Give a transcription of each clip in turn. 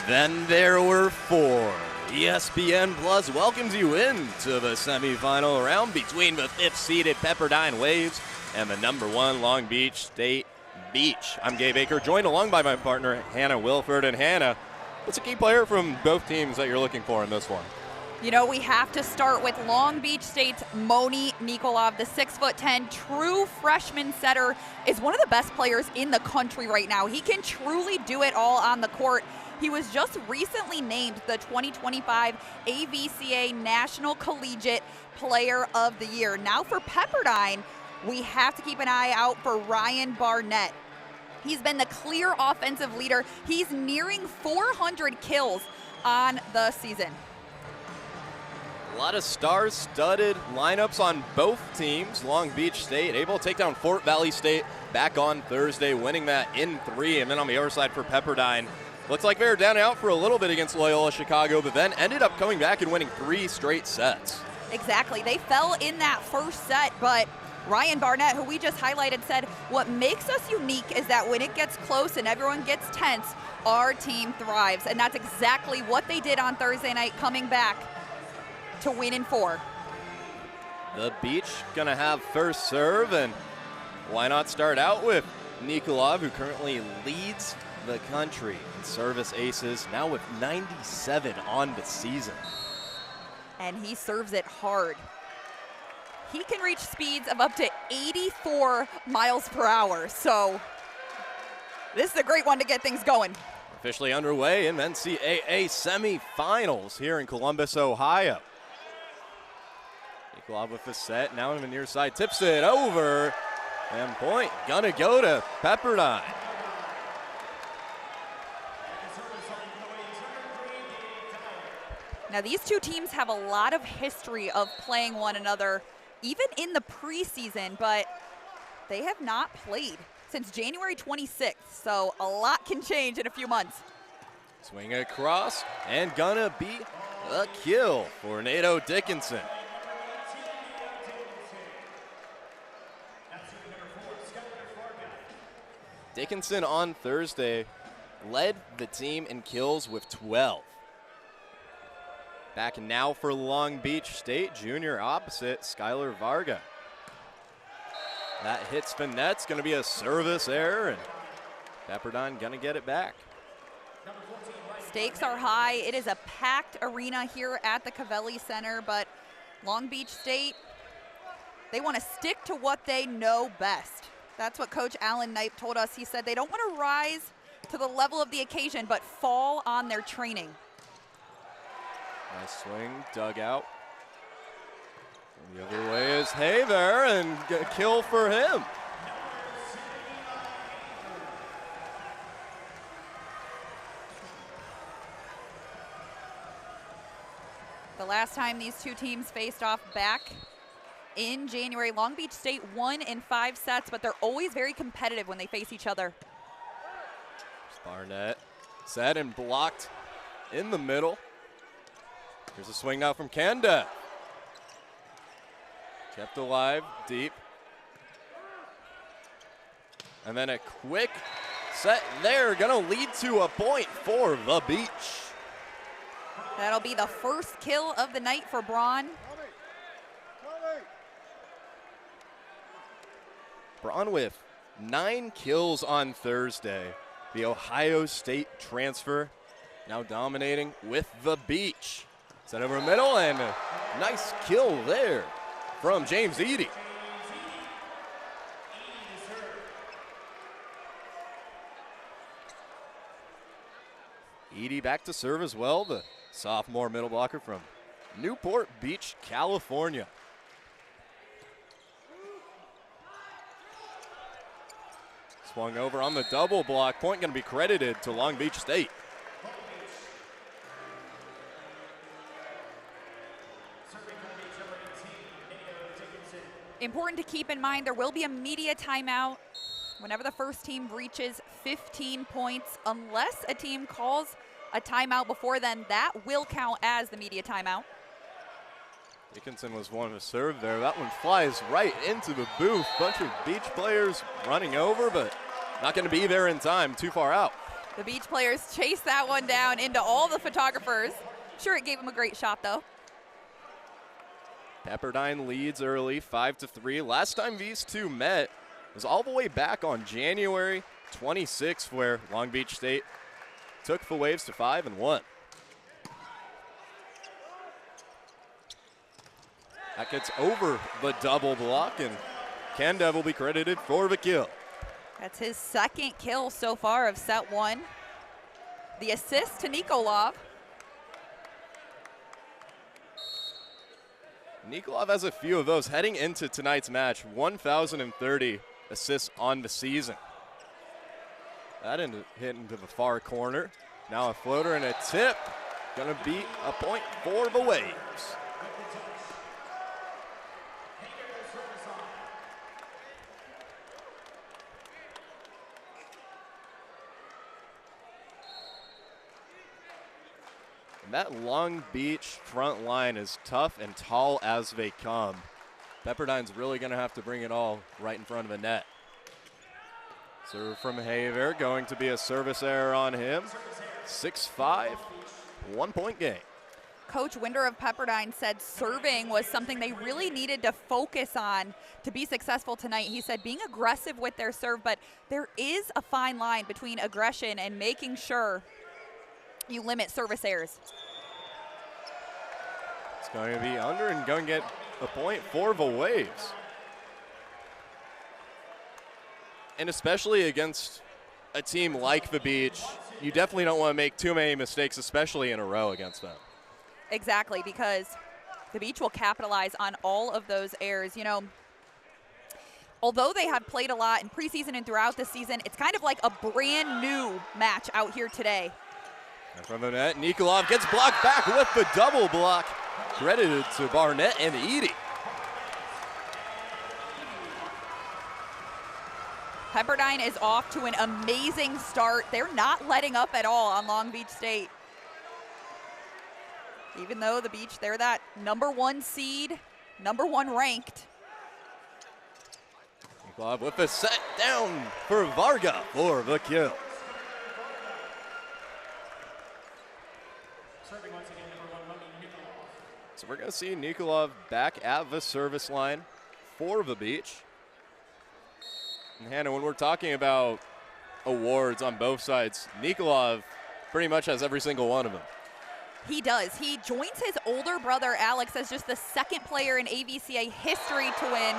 Then there were four. ESPN Plus welcomes you into the semifinal round between the 5th-seeded Pepperdine Waves and the #1 Long Beach State Beach. I'm Gabe Baker, joined along by my partner, Hannah Wilford. And Hannah, what's a key player from both teams that you're looking for in this one? You know, we have to start with Long Beach State's Moni Nikolov, the 6'10", true freshman setter, is one of the best players in the country right now. He can truly do it all on the court. He was just recently named the 2025 AVCA National Collegiate Player of the Year. Now for Pepperdine, we have to keep an eye out for Ryan Barnett. He's been the clear offensive leader. He's nearing 400 kills on the season. A lot of star-studded lineups on both teams. Long Beach State able to take down Fort Valley State back on Thursday, winning that in 3. And then on the other side for Pepperdine, looks like they were down and out for a little bit against Loyola Chicago, but then ended up coming back and winning 3 straight sets. Exactly. They fell in that first set, but Ryan Barnett, who we just highlighted, said, what makes us unique is that when it gets close and everyone gets tense, our team thrives. And that's exactly what they did on Thursday night, coming back to win in 4. The Beach gonna have first serve, and why not start out with Nikolov, who currently leads the country in service aces, now with 97 on the season. And he serves it hard. He can reach speeds of up to 84 miles per hour, so this is a great one to get things going. Officially underway in NCAA semifinals here in Columbus, Ohio. Nikolov with the set, now on the near side, tips it over, and point gonna go to Pepperdine. Now these two teams have a lot of history of playing one another, even in the preseason, but they have not played since January 26th, so a lot can change in a few months. Swing across, and gonna be a kill for Nato Dickinson. Dickinson on Thursday led the team in kills with 12. Back now for Long Beach State, junior opposite Skylar Varga. That hits the net, it's gonna be a service error, and Pepperdine gonna get it back. Stakes are high. It is a packed arena here at the Covelli Center, but Long Beach State, they want to stick to what they know best. That's what Coach Alan Knight told us. He said they don't want to rise to the level of the occasion, but fall on their training. Nice swing, dug out. And the other way is Haver, and a kill for him. The last time these two teams faced off back in January, Long Beach State won in 5 sets, but they're always very competitive when they face each other. Barnett set and blocked in the middle. Here's a swing now from Kanda. Kept alive, deep. And then a quick set there, gonna lead to a point for the Beach. That'll be the first kill of the night for Braun. Braun with 9 kills on Thursday. The Ohio State transfer now dominating with the Beach. Set over the middle, and a nice kill there from James Eady. Eady back to serve as well, the sophomore middle blocker from Newport Beach, California. Swung over on the double block. Point going to be credited to Long Beach State. Important to keep in mind, there will be a media timeout whenever the first team reaches 15 points. Unless a team calls a timeout before then, that will count as the media timeout. Dickinson was one to serve there. That one flies right into the booth. Bunch of Beach players running over, but not going to be there in time. Too far out. The Beach players chased that one down into all the photographers. Sure, it gave them a great shot, though. Pepperdine leads early, 5-3. Last time these two met was all the way back on January 26th, where Long Beach State took the Waves to 5-1. That gets over the double block, and Kendev will be credited for the kill. That's his second kill so far of set one. The assist to Nikolov. Nikolov has a few of those heading into tonight's match. 1,030 assists on the season. That hit into the far corner. Now a floater and a tip. Gonna be a point for the Waves. That Long Beach front line is tough and tall as they come. Pepperdine's really going to have to bring it all right in front of the net. Serve from Haver, going to be a service error on him. 6-5, 1 point game. Coach Winder of Pepperdine said serving was something they really needed to focus on to be successful tonight. He said being aggressive with their serve, but there is a fine line between aggression and making sure you limit service errors. It's going to be under and going to get a point for the Waves. And especially against a team like the Beach, you definitely don't want to make too many mistakes, especially in a row against them. Exactly, because the Beach will capitalize on all of those errors. You know, although they have played a lot in preseason and throughout the season, it's kind of like a brand new match out here today. And from the net, Nikolov gets blocked back with the double block. Credited to Barnett and Edie. Pepperdine is off to an amazing start. They're not letting up at all on Long Beach State. Even though the Beach, they're that #1 seed, #1 ranked. Nikolov with a set down for Varga for the kill. So we're going to see Nikolov back at the service line for the Beach. And Hannah, when we're talking about awards on both sides, Nikolov pretty much has every single one of them. He does. He joins his older brother, Alex, as just the second player in AVCA history to win.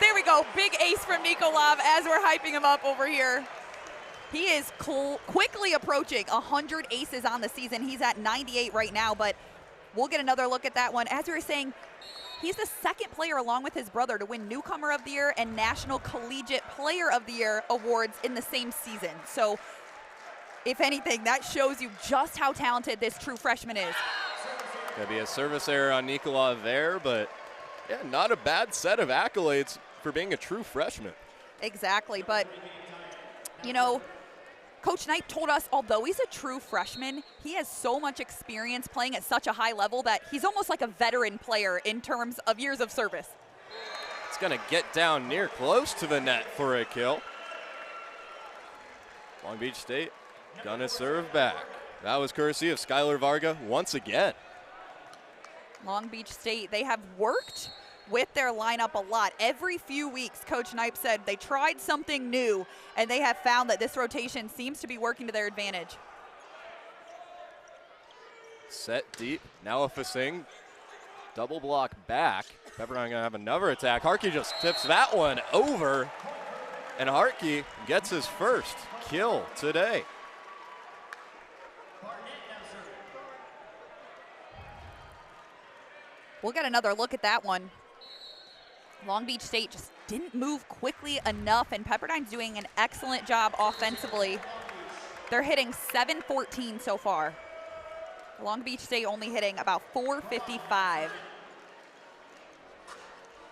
There we go. Big ace from Nikolov as we're hyping him up over here. He is quickly approaching 100 aces on the season. He's at 98 right now, but we'll get another look at that one. As we were saying, he's the second player along with his brother to win Newcomer of the Year and National Collegiate Player of the Year awards in the same season. So if anything, that shows you just how talented this true freshman is. Gonna be a service error on Nikolov there, but yeah, not a bad set of accolades for being a true freshman. Exactly, but you know, Coach Knight told us, although he's a true freshman, he has so much experience playing at such a high level that he's almost like a veteran player in terms of years of service. It's going to get down near close to the net for a kill. Long Beach State gonna serve back. That was courtesy of Skylar Varga once again. Long Beach State, they have worked with their lineup a lot. Every few weeks, Coach Knipe said they tried something new, and they have found that this rotation seems to be working to their advantage. Set deep, now a Fasing. Double block back. Pepperdine gonna have another attack. Harkey just tips that one over, and Harkey gets his first kill today. We'll get another look at that one. Long Beach State just didn't move quickly enough, and Pepperdine's doing an excellent job offensively. They're hitting .714 so far. Long Beach State only hitting about .455.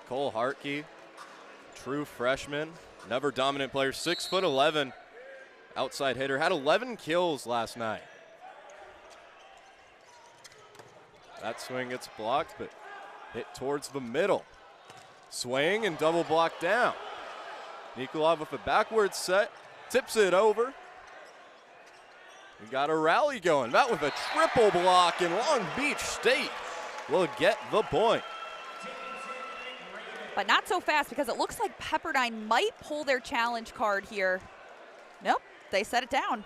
Cole Harkey, true freshman, never dominant player, 6'11", outside hitter, had 11 kills last night. That swing gets blocked, but hit towards the middle. Swing and double block down. Nikolov with a backward set, tips it over, We got a rally going. That with a triple block, and Long Beach State will get the point. But not so fast, because it looks like Pepperdine might pull their challenge card here. Nope, they set it down.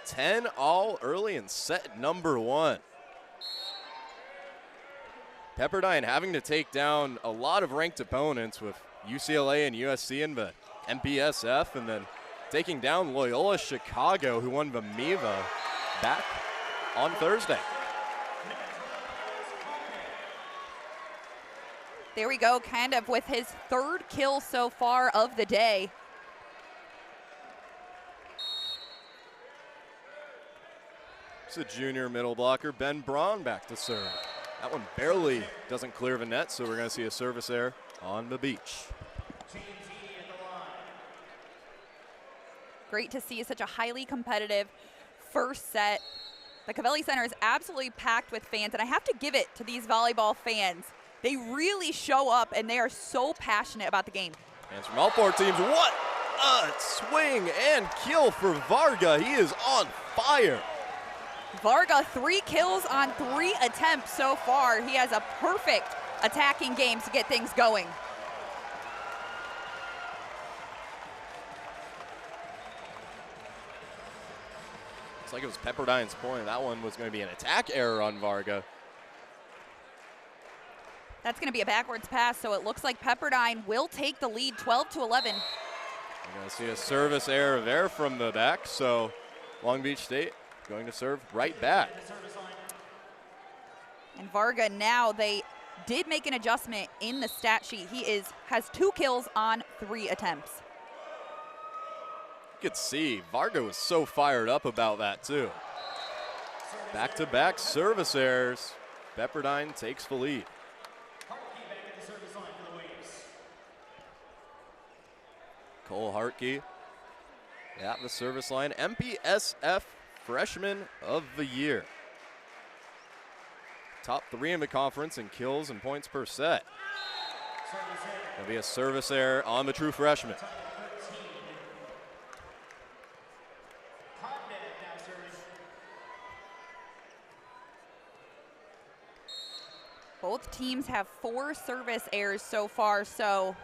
10 all early in set number 1. Pepperdine having to take down a lot of ranked opponents with UCLA and USC in the MPSF, and then taking down Loyola Chicago, who won the MIVA back on Thursday. There we go, kind of with his 3rd kill so far of the day. It's a junior middle blocker, Ben Braun, back to serve. That one barely doesn't clear the net, so we're going to see a service error on the beach. Great to see such a highly competitive first set. The Covelli Center is absolutely packed with fans, and I have to give it to these volleyball fans. They really show up, and they are so passionate about the game. Fans from all 4 teams. What a swing and kill for Varga. He is on fire. Varga, 3 kills on 3 attempts so far. He has a perfect attacking game to get things going. Looks like it was Pepperdine's point. That one was going to be an attack error on Varga. That's going to be a backwards pass, so it looks like Pepperdine will take the lead 12-11. We're going to see a service error there from the back, so Long Beach State going to serve right back. And Varga now, they did make an adjustment in the stat sheet. He has 2 kills on 3 attempts. You could see Varga was so fired up about that too. Back-to-back service errors. Pepperdine takes the lead. Cole Hartke at the service line. MPSF Freshman of the Year. Top 3 in the conference in kills and points per set. There'll be a service error on the true freshman. Both teams have 4 service errors so far, so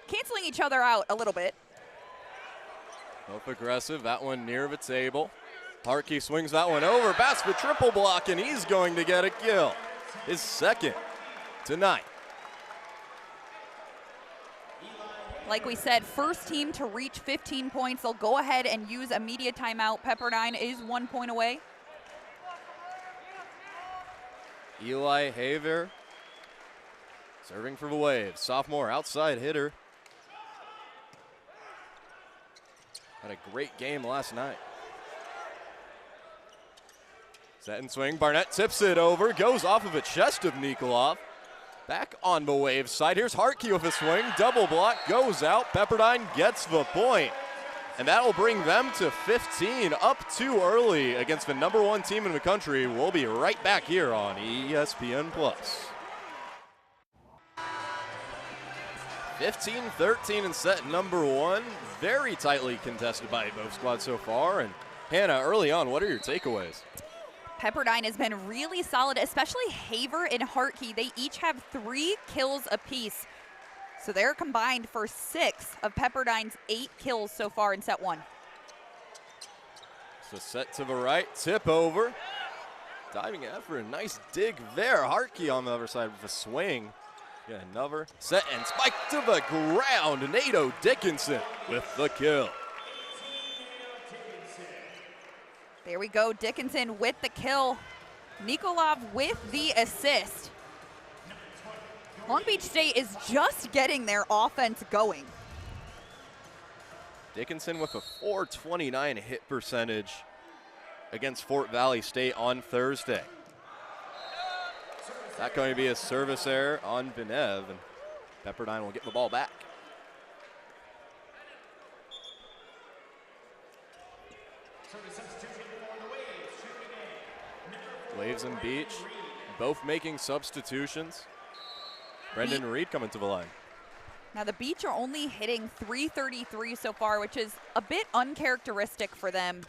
canceling each other out a little bit. Both aggressive, that one near the table. Hartke swings that one over, bats the triple block, and he's going to get a kill. His 2nd tonight. Like we said, first team to reach 15 points. They'll go ahead and use a media timeout. Pepperdine is 1 point away. Eli Haver serving for the Waves. Sophomore outside hitter. Had a great game last night. Set and swing. Barnett tips it over. Goes off of a chest of Nikolov. Back on the Waves side. Here's Hartke with a swing. Double block. Goes out. Pepperdine gets the point. And that'll bring them to 15. Up too early against the number 1 team in the country. We'll be right back here on ESPN+. 15-13 in set number 1. Very tightly contested by both squads so far. And Hannah, early on, what are your takeaways? Pepperdine has been really solid, especially Haver and Hartke. They each have 3 kills apiece. So they're combined for 6 of Pepperdine's 8 kills so far in set 1. So set to the right, tip over. Diving effort, a nice dig there. Hartke on the other side with a swing. Get another set and spike to the ground. Nato Dickinson with the kill. There we go, Dickinson with the kill. Nikolov with the assist. Long Beach State is just getting their offense going. Dickinson with a .429 hit percentage against Fort Valley State on Thursday. That's going to be a service error on Vinev, and Pepperdine will get the ball back. Waves and Beach both making substitutions. Brendan Reed coming to the line. Now the Beach are only hitting .333 so far, which is a bit uncharacteristic for them.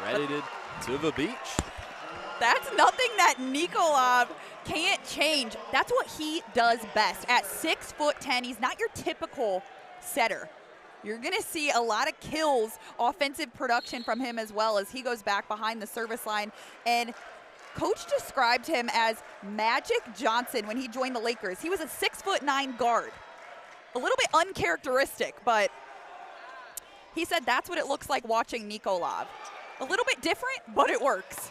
Credited to the beach. That's nothing that Nikolov can't change. That's what he does best. At 6'10", he's not your typical setter. You're going to see a lot of kills, offensive production from him as well as he goes back behind the service line. And Coach described him as Magic Johnson when he joined the Lakers. He was a 6'9" guard. A little bit uncharacteristic, but he said that's what it looks like watching Nikolov. A little bit different, but it works.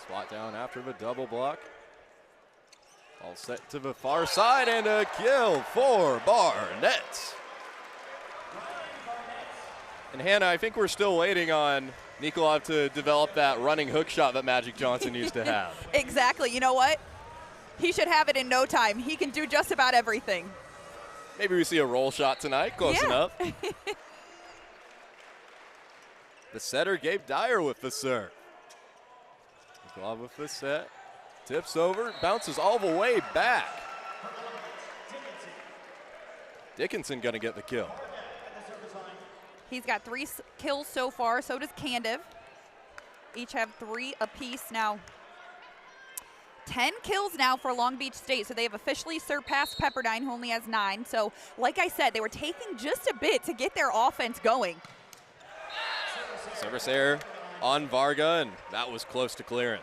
Swat down after the double block. All set to the far side and a kill for Barnett. And Hannah, I think we're still waiting on Nikolov to develop that running hook shot that Magic Johnson used to have. Exactly. You know what? He should have it in no time. He can do just about everything. Maybe we see a roll shot tonight. Close enough. The setter, Gabe Dyer with the serve. Nikolov with the set. Tips over, bounces all the way back. Dickinson gonna get the kill. He's got 3 kills so far, so does Candiv. Each have 3 apiece now. 10 kills now for Long Beach State, so they have officially surpassed Pepperdine, who only has 9. So, like I said, they were taking just a bit to get their offense going. Service error on Varga, and that was close to clearing.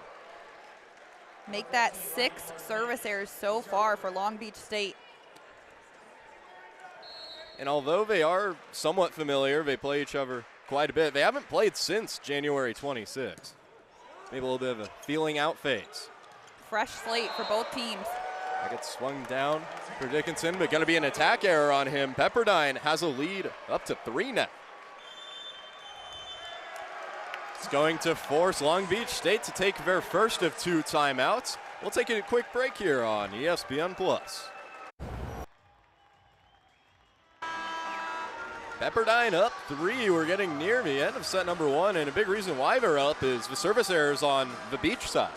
Make that 6 service errors so far for Long Beach State. And although they are somewhat familiar, they play each other quite a bit. They haven't played since January 26. Maybe a little bit of a feeling out phase. Fresh slate for both teams. That gets swung down for Dickinson, but going to be an attack error on him. Pepperdine has a lead up to 3 now. It's going to force Long Beach State to take their first of 2 timeouts. We'll take a quick break here on ESPN+. Pepperdine up 3. We're getting near the end of set number 1, and a big reason why they're up is the service errors on the beach side.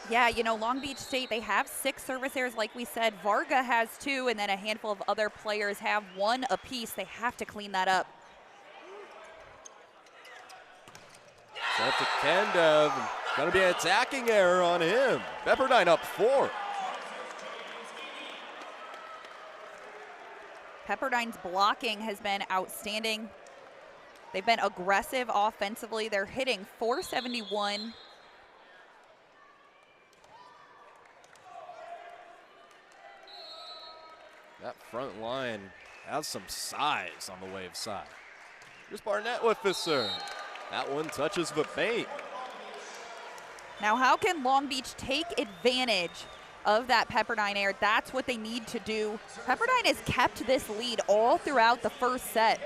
Yeah, you know, Long Beach State, they have 6 service errors, like we said. Varga has 2, and then a handful of other players have 1 apiece. They have to clean that up. Set to Candiv. Going to be an attacking error on him. Pepperdine up 4. Pepperdine's blocking has been outstanding. They've been aggressive offensively. They're hitting .471. That front line has some size on the wave side. Here's Barnett with the serve. That one touches the paint. Now, how can Long Beach take advantage of that Pepperdine error? That's what they need to do. Pepperdine has kept this lead all throughout the first set.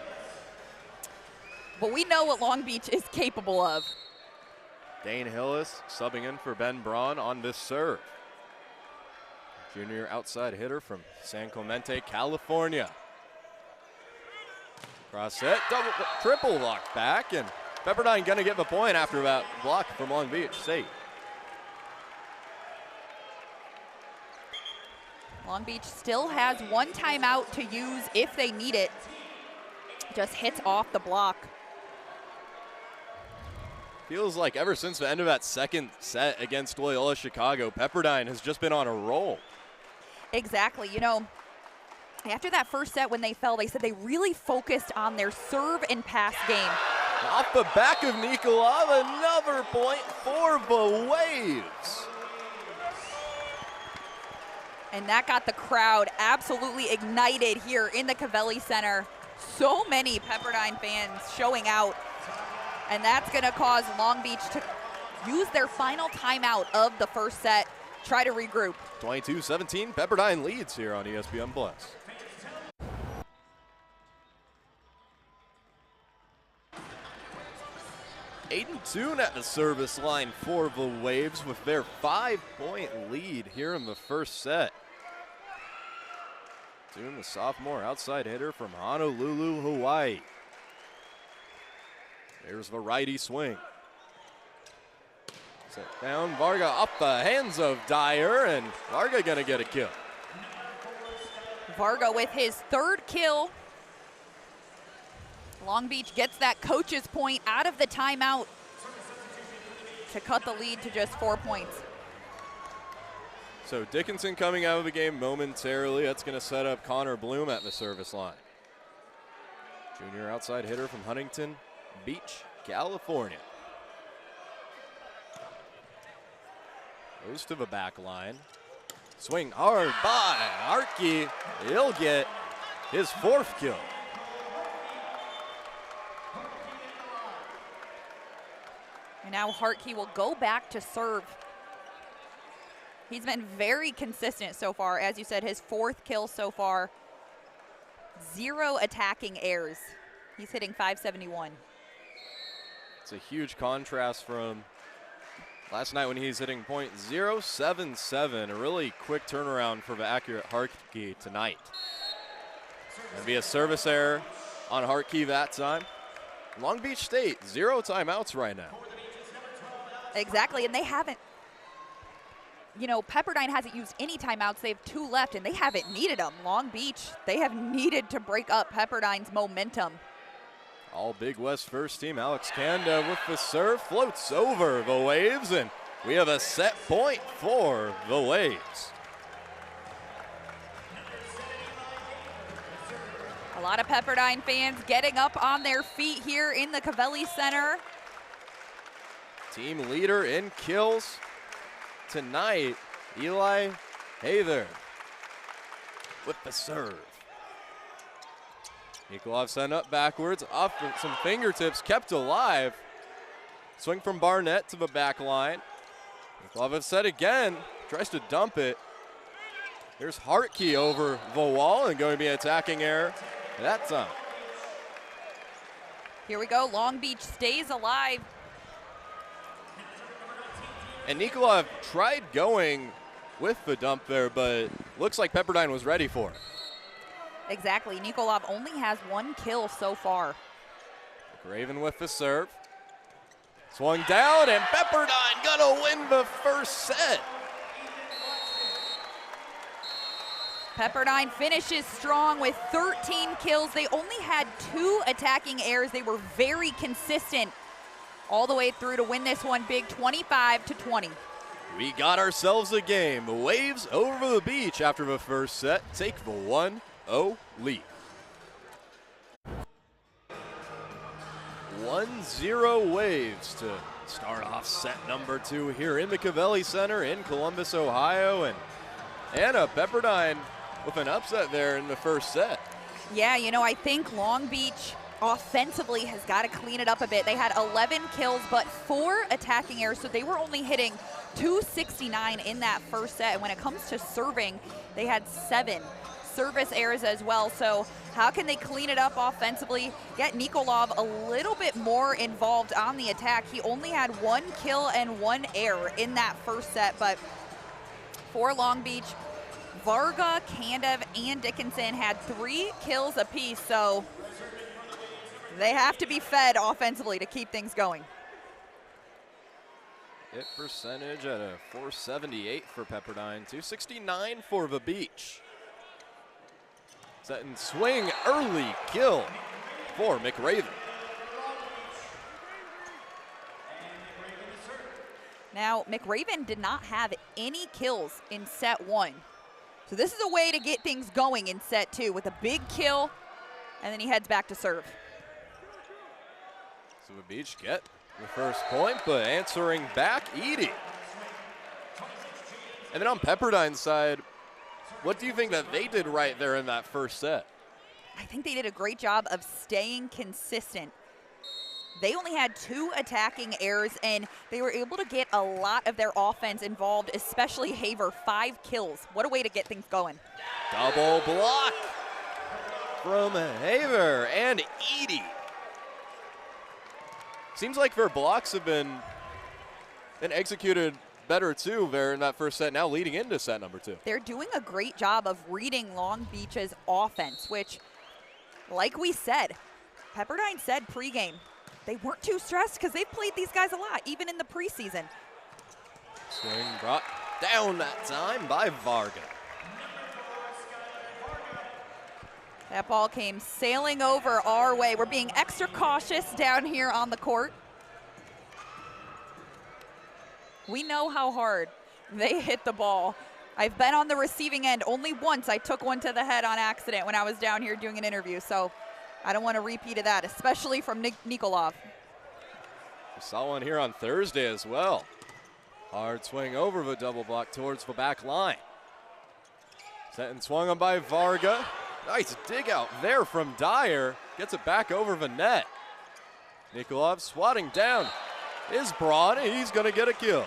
But we know what Long Beach is capable of. Dane Hillis subbing in for Ben Braun on this serve. Junior outside hitter from San Clemente, California. Cross set, triple block back, and Pepperdine gonna get the point after that block from Long Beach State. Long Beach still has 1 timeout to use if they need it. Just hits off the block. Feels like ever since the end of that second set against Loyola Chicago, Pepperdine has just been on a roll. Exactly. You know, after that first set when they fell, they said they really focused on their serve and pass game. Off the back of Nikolov, another point for the Waves. And that got the crowd absolutely ignited here in the Covelli Center. So many Pepperdine fans showing out. And that's going to cause Long Beach to use their final timeout of the first set, try to regroup. 22-17, Pepperdine leads here on ESPN+. Aiden Toon at the service line for the Waves with their 5-point lead here in the first set. Toon, the sophomore outside hitter from Honolulu, Hawaii. There's the righty swing. Set down, Varga up the hands of Dyer, and Varga gonna get a kill. Varga with his 3rd kill. Long Beach gets that coach's point out of the timeout. to cut the lead to just 4 points. So Dickinson coming out of the game momentarily. That's going to set up Connor Bloom at the service line. Junior outside hitter from Huntington Beach, California. Goes to the back line. Swing hard by Hartke. He'll get his 4th kill. And now Hartke will go back to serve. He's been very consistent so far. As you said, his 4th kill so far. 0 attacking errors. He's hitting .571. It's a huge contrast from last night when he's hitting .077. A really quick turnaround for the accurate Hartke tonight. Gonna be a service error on Hartke that time. Long Beach State, 0 timeouts right now. Exactly, and they haven't. You know, Pepperdine hasn't used any timeouts. They have 2 left, and they haven't needed them. Long Beach, they have needed to break up Pepperdine's momentum. All Big West first team. Alex Kanda with the serve, floats over the Waves, and we have a set point for the Waves. A lot of Pepperdine fans getting up on their feet here in the Covelli Center. Team leader in kills tonight, Eli Hather with the serve. Nikolov sent up backwards, off some fingertips, kept alive. Swing from Barnett to the back line. Nikolov has set again, tries to dump it. Here's Hartke over the wall and going to be an attacking error that time. Here we go, Long Beach stays alive. And Nikolov tried going with the dump there, but looks like Pepperdine was ready for it. Exactly, Nikolov only has 1 kill so far. Raven with the serve. Swung down, and Pepperdine gonna win the first set. Pepperdine finishes strong with 13 kills. They only had 2 attacking errors. They were very consistent all the way through to win this one big, 25-20. We got ourselves a game. The Waves over the beach after the first set take the 1-0 lead. 1-0 Waves to start off set number 2 here in the Covelli Center in Columbus, Ohio. And a Pepperdine with an upset there in the first set. Yeah, you know, I think Long Beach offensively has got to clean it up a bit. They had 11 kills, but 4 attacking errors, so they were only hitting .269 in that first set. And when it comes to serving, they had 7 service errors as well. So how can they clean it up offensively? Get Nikolov a little bit more involved on the attack. He only had 1 kill and 1 error in that first set, but for Long Beach, Varga, Kandev, and Dickinson had 3 kills apiece, so they have to be fed offensively to keep things going. Hit percentage at a .478 for Pepperdine, .269 for the Beach. Set and swing, early kill for McRaven. Now, McRaven did not have any kills in set 1. So this is a way to get things going in set 2 with a big kill, and then he heads back to serve. So the Beach get the first point, but answering back, Edie. And then on Pepperdine's side, what do you think that they did right there in that first set? I think they did a great job of staying consistent. They only had 2 attacking errors, and they were able to get a lot of their offense involved, especially Haver, 5 kills. What a way to get things going. Double block from Haver and Edie. Seems like their blocks have been executed better too there in that first set, now leading into set number 2. They're doing a great job of reading Long Beach's offense, which, like we said, Pepperdine said pregame, they weren't too stressed because they've played these guys a lot, even in the preseason. Swing brought down that time by Varga. That ball came sailing over our way. We're being extra cautious down here on the court. We know how hard they hit the ball. I've been on the receiving end. Only once I took one to the head on accident when I was down here doing an interview. So I don't want to repeat of that, especially from Nikolov. We saw one here on Thursday as well. Hard swing over the double block towards the back line. Set and swung on by Varga. Nice dig out there from Dyer. Gets it back over the net. Nikolov swatting down is Braun, and he's going to get a kill.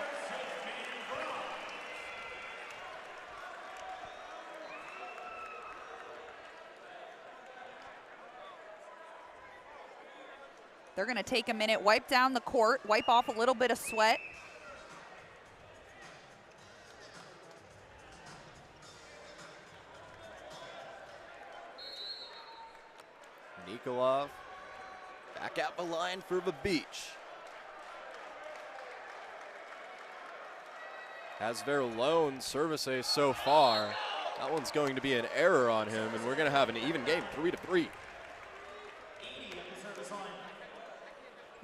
They're going to take a minute, wipe down the court, wipe off a little bit of sweat. Nikolov back out the line for the Beach. Has their lone service ace so far. That one's going to be an error on him, and we're going to have an even game, 3-3.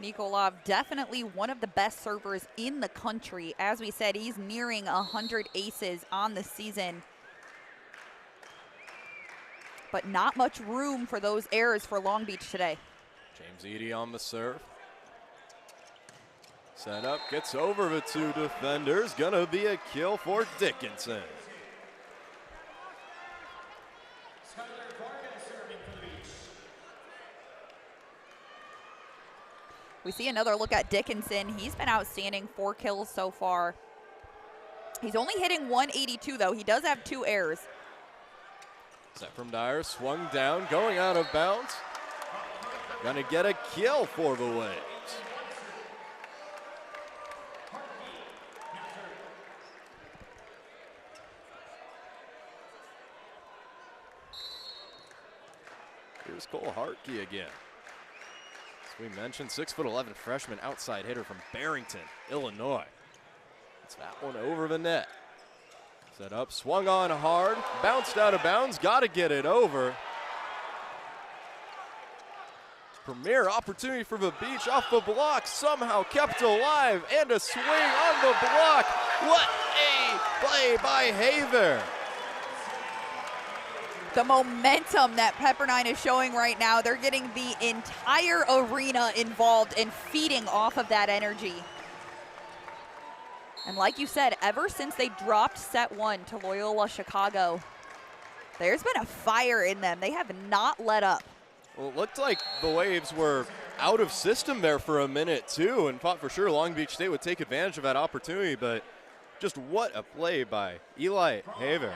Nikolov, definitely one of the best servers in the country. As we said, he's nearing 100 aces on the season. But not much room for those errors for Long Beach today. James Eady on the serve. Set up, gets over the two defenders. Gonna be a kill for Dickinson. We see another look at Dickinson. He's been outstanding, 4 kills so far. He's only hitting 182 though. He does have 2 errors. Set from Dyer, swung down, going out of bounds. Gonna get a kill for the Waves. Here's Cole Hartke again. As we mentioned, 6'11" freshman outside hitter from Barrington, Illinois. It's that one over the net. Set up, swung on hard, bounced out of bounds, got to get it over. Premier opportunity for the Beach off the block, somehow kept alive, and a swing on the block. What a play by Haver. The momentum that Pepperdine is showing right now, they're getting the entire arena involved and feeding off of that energy. And like you said, ever since they dropped set 1 to Loyola Chicago, there's been a fire in them. They have not let up. Well, it looked like the Waves were out of system there for a minute too, and thought for sure Long Beach State would take advantage of that opportunity, but just what a play by Eli Haver.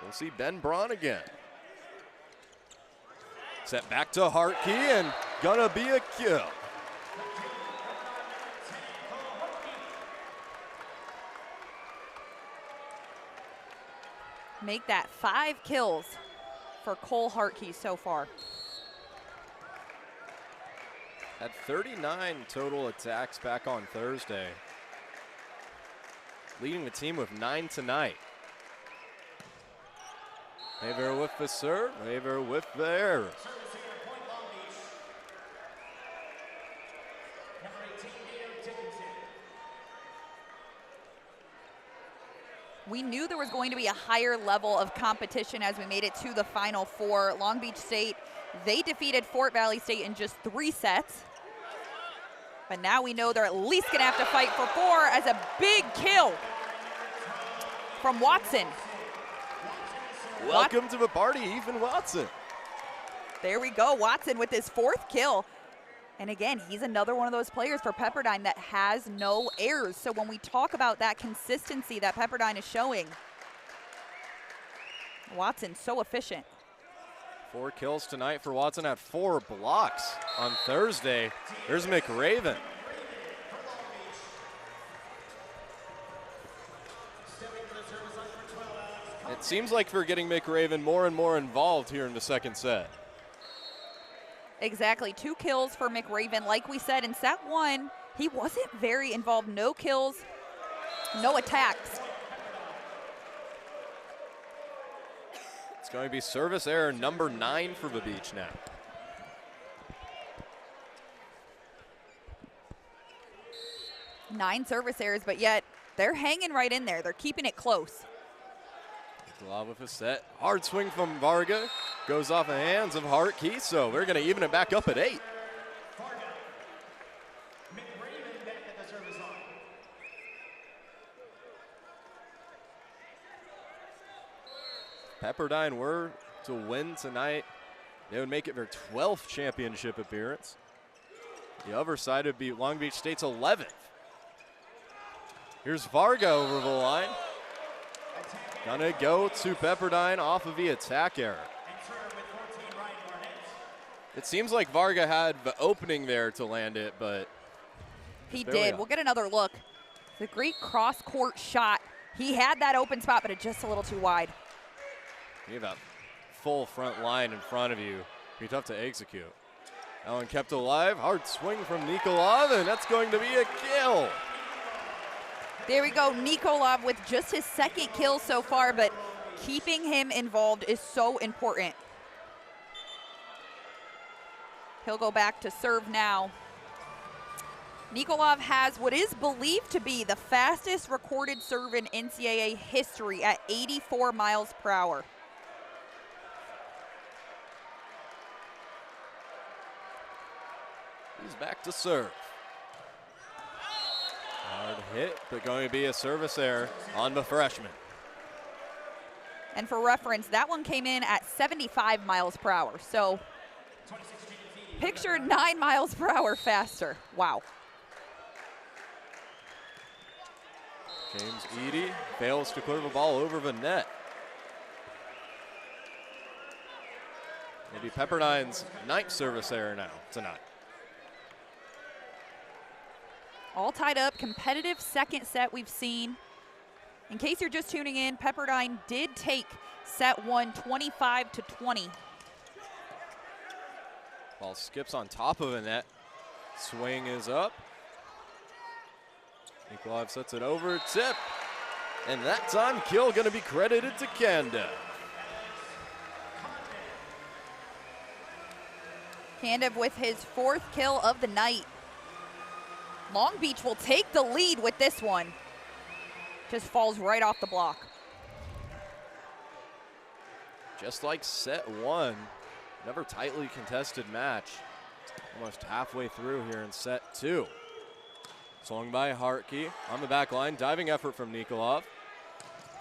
We'll see Ben Braun again. Set back to Hartke, and gonna be a kill. Make that 5 kills for Cole Hartke so far. Had 39 total attacks back on Thursday. Leading the team with 9 tonight. Haver with the serve, Haver with the error. We knew there was going to be a higher level of competition as we made it to the Final Four. Long Beach State, they defeated Fort Valley State in just 3 sets. But now we know they're at least gonna have to fight for 4 as a big kill from Watson. Welcome to the party, Ethan Watson. There we go, Watson with his 4th kill. And again, he's another one of those players for Pepperdine that has no errors. So when we talk about that consistency that Pepperdine is showing, Watson's so efficient. 4 kills tonight for Watson, had 4 blocks on Thursday. There's McRaven. It seems like we're getting McRaven more and more involved here in the second set. Exactly, 2 kills for McRaven. Like we said, in set 1, he wasn't very involved. No kills, no attacks. It's going to be service error number 9 for the Beach now. Nine service errors, but yet they're hanging right in there. They're keeping it close. Nikolov with a set. Hard swing from Varga. Goes off the hands of Hartke, so we're going to even it back up at 8. Pepperdine were to win tonight, they would make it their 12th championship appearance. The other side would be Long Beach State's 11th. Here's Varga over the line. Gonna go to Pepperdine off of the attack error. It seems like Varga had the opening there to land it, but he did. We'll get another look. The great cross-court shot. He had that open spot, but it's just a little too wide. You have a full front line in front of you. Be tough to execute. That one kept alive. Hard swing from Nikolov, and that's going to be a kill. There we go. Nikolov with just his 2nd kill so far, but keeping him involved is so important. He'll go back to serve now. Nikolov has what is believed to be the fastest recorded serve in NCAA history at 84 miles per hour. He's back to serve. Hard hit, but going to be a service error on the freshman. And for reference, that one came in at 75 miles per hour. So picture 9 miles per hour faster. Wow. James Eady fails to clear the ball over the net. Maybe Pepperdine's 9th service error now tonight. All tied up, competitive 2nd set we've seen. In case you're just tuning in, Pepperdine did take set 1 25-20. Ball skips on top of the net. Swing is up. Nikolov sets it over, tip. And that time kill gonna be credited to Kandev. Kandev with his 4th kill of the night. Long Beach will take the lead with this one. Just falls right off the block. Just like set 1, never tightly contested match. Almost halfway through here in set 2. Swung by Hartke on the back line, diving effort from Nikolov.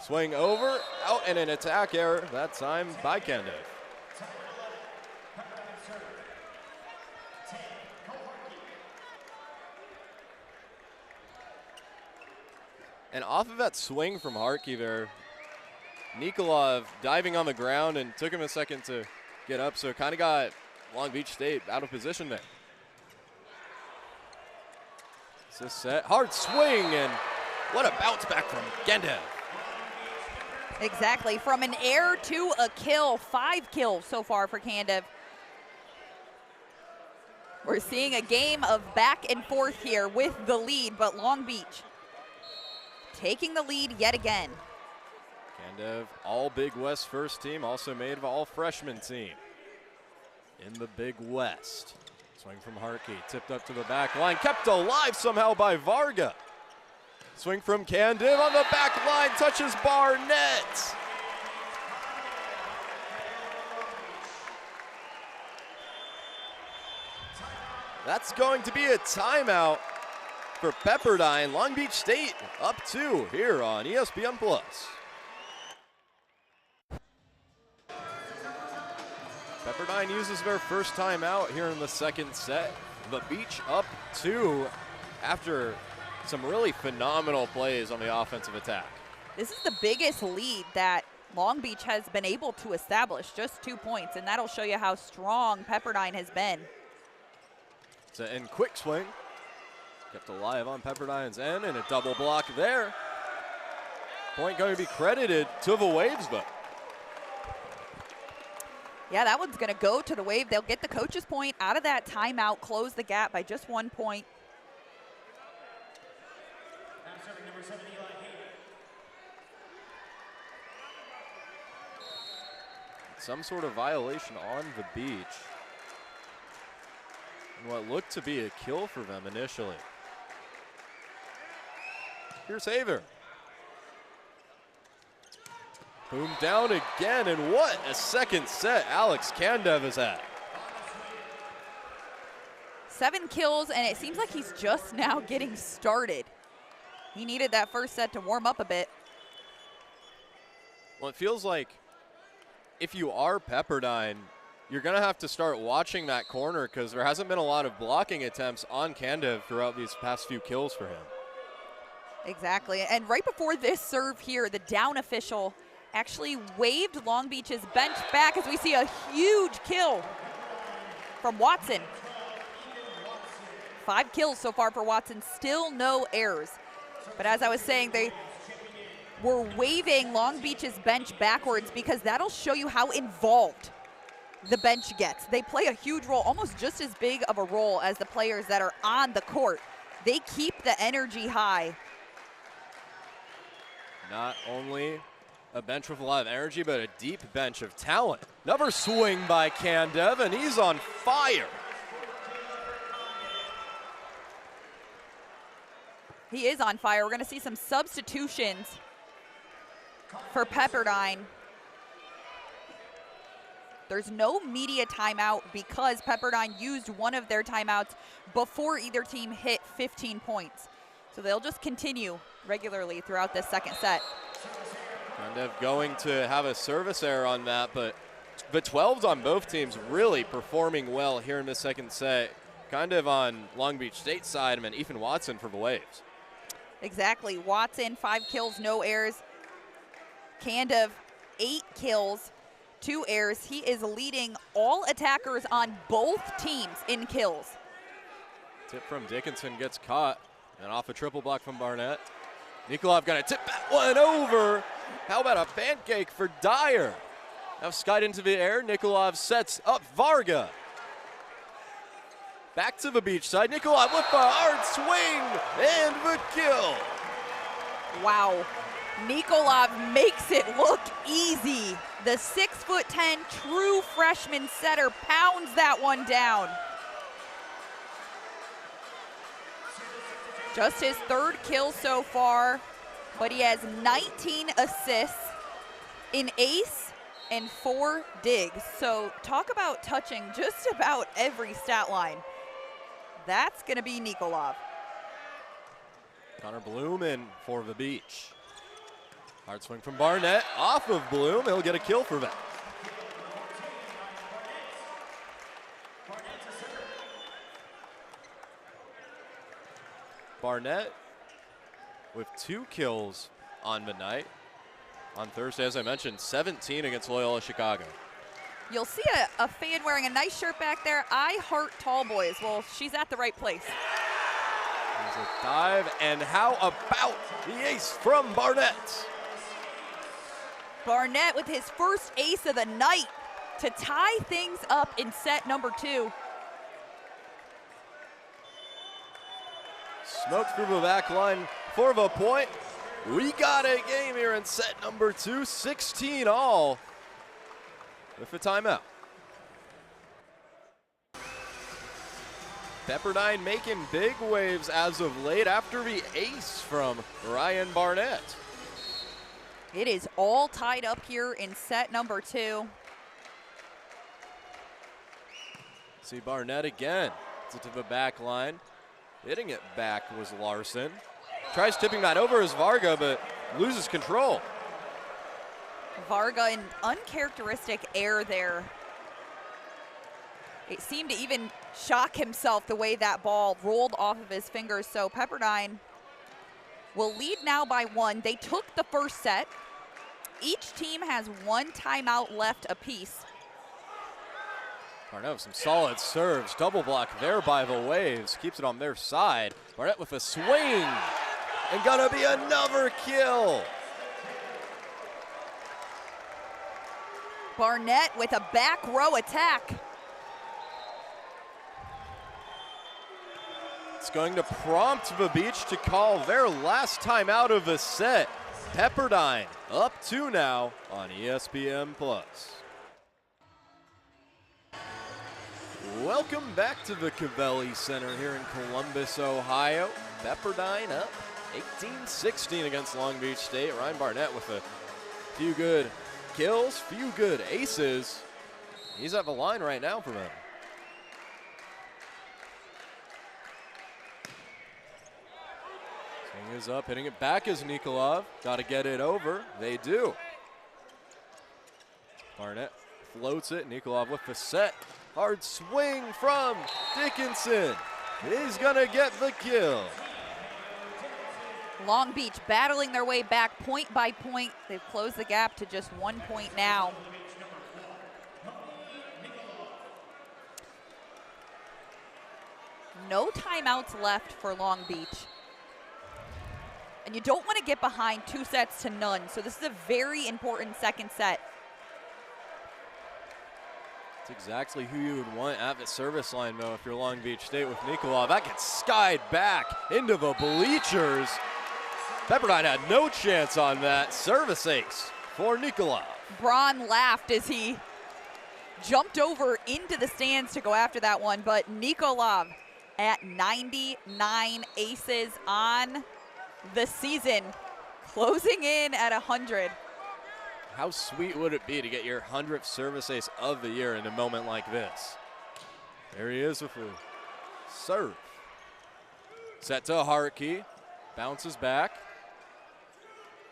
Swing over, out, and an attack error, that time by Kandev. And off of that swing from Hartke there, Nikolov diving on the ground and took him a second to get up, so kind of got Long Beach State out of position there. It's a set, hard swing, and what a bounce back from Kandev. Exactly, from an error to a kill, 5 kills so far for Kandev. We're seeing a game of back and forth here with the lead, but Long Beach taking the lead yet again. Kandev, all Big West first team, also made of all freshman team in the Big West. Swing from Hartke, tipped up to the back line, kept alive somehow by Varga. Swing from Kandev on the back line, touches bar net. That's going to be a timeout for Pepperdine. Long Beach State up 2 here on ESPN+. Pepperdine uses their first timeout here in the 2nd set. The Beach up 2 after some really phenomenal plays on the offensive attack. This is the biggest lead that Long Beach has been able to establish, just 2 points, and that'll show you how strong Pepperdine has been. It's an quick swing. Kept alive on Pepperdine's end, and a double block there. Point going to be credited to the Waves, though. Yeah, that one's going to go to the Wave. They'll get the coach's point out of that timeout, close the gap by just 1 point. some sort of violation on the beach. And what looked to be a kill for them initially. Here's Haver. Boom down again, and what a second set Alex Kandev has had. 7 kills, and it seems like he's just now getting started. He needed that first set to warm up a bit. Well, it feels like if you are Pepperdine, you're going to have to start watching that corner because there hasn't been a lot of blocking attempts on Kandev throughout these past few kills for him. Exactly, and right before this serve here, the down official actually waved Long Beach's bench back as we see a huge kill from Watson. 5 kills so far for Watson, still no errors. But as I was saying, they were waving Long Beach's bench backwards because that'll show you how involved the bench gets. They play a huge role, almost just as big of a role as the players that are on the court. They keep the energy high. Not only a bench with a lot of energy, but a deep bench of talent. Another swing by Kandev, and he's on fire. He is on fire. We're going to see some substitutions for Pepperdine. There's no media timeout because Pepperdine used one of their timeouts before either team hit 15 points. So they'll just continue regularly throughout this second set. Kandev going to have a service error on that, but the 12s on both teams really performing well here in the second set. Kandev on Long Beach State side, and Ethan Watson for the Waves. Exactly. Watson, 5 kills, no errors. Kandev, 8 kills, 2 errors. He is leading all attackers on both teams in kills. Tip from Dickinson gets caught, and off a triple block from Barnett. Nikolov gonna tip that one over. How about a pancake for Dyer? Now skied into the air. Nikolov sets up Varga. Back to the beach side. Nikolov with a hard swing and the kill. Wow. Nikolov makes it look easy. The 6'10" true freshman setter pounds that one down. Just his 3rd kill so far, but he has 19 assists, an ace, and 4 digs. So talk about touching just about every stat line. That's going to be Nikolov. Connor Bloom in for the beach. Hard swing from Barnett off of Bloom. He'll get a kill for that. Barnett with 2 kills on the night. On Thursday, as I mentioned, 17 against Loyola Chicago. You'll see a fan wearing a nice shirt back there. I heart tall boys. Well, she's at the right place. There's a dive, and how about the ace from Barnett? Barnett with his first ace of the night to tie things up in set number 2. Smoked through the back line for the point. We got a game here in set number 2, 16 all with a timeout. Pepperdine making big waves as of late after the ace from Ryan Barnett. It is all tied up here in set number 2. See Barnett again to the back line. Hitting it back was Larson. Tries tipping that over as Varga, but loses control. Varga, an uncharacteristic error there. It seemed to even shock himself the way that ball rolled off of his fingers. So Pepperdine will lead now by 1. They took the first set. Each team has 1 timeout left apiece. Barnett with some solid serves. Double block there by the Waves. Keeps it on their side. Barnett with a swing. And gonna be another kill. Barnett with a back row attack. It's going to prompt the Beach to call their last time out of the set. Pepperdine up 2 now on ESPN+. Welcome back to the Covelli Center here in Columbus, Ohio. Pepperdine up 18-16 against Long Beach State. Ryan Barnett with a few good kills, few good aces. He's at the line right now for them. Swing is up, hitting it back is Nikolov. Got to get it over. They do. Barnett floats it. Nikolov with the set. Hard swing from Dickinson. He's going to get the kill. Long Beach battling their way back point by point. They've closed the gap to just 1 point now. No timeouts left for Long Beach. And you don't want to get behind 2-0, so this is a very important second set. That's exactly who you would want at the service line, though, if you're Long Beach State with Nikolov. That gets skied back into the bleachers. Pepperdine had no chance on that. Service ace for Nikolov. Braun laughed as he jumped over into the stands to go after that one, but Nikolov at 99 aces on the season, closing in at 100. How sweet would it be to get your 100th service ace of the year in a moment like this? There he is with a serve. Set to Hartke, bounces back.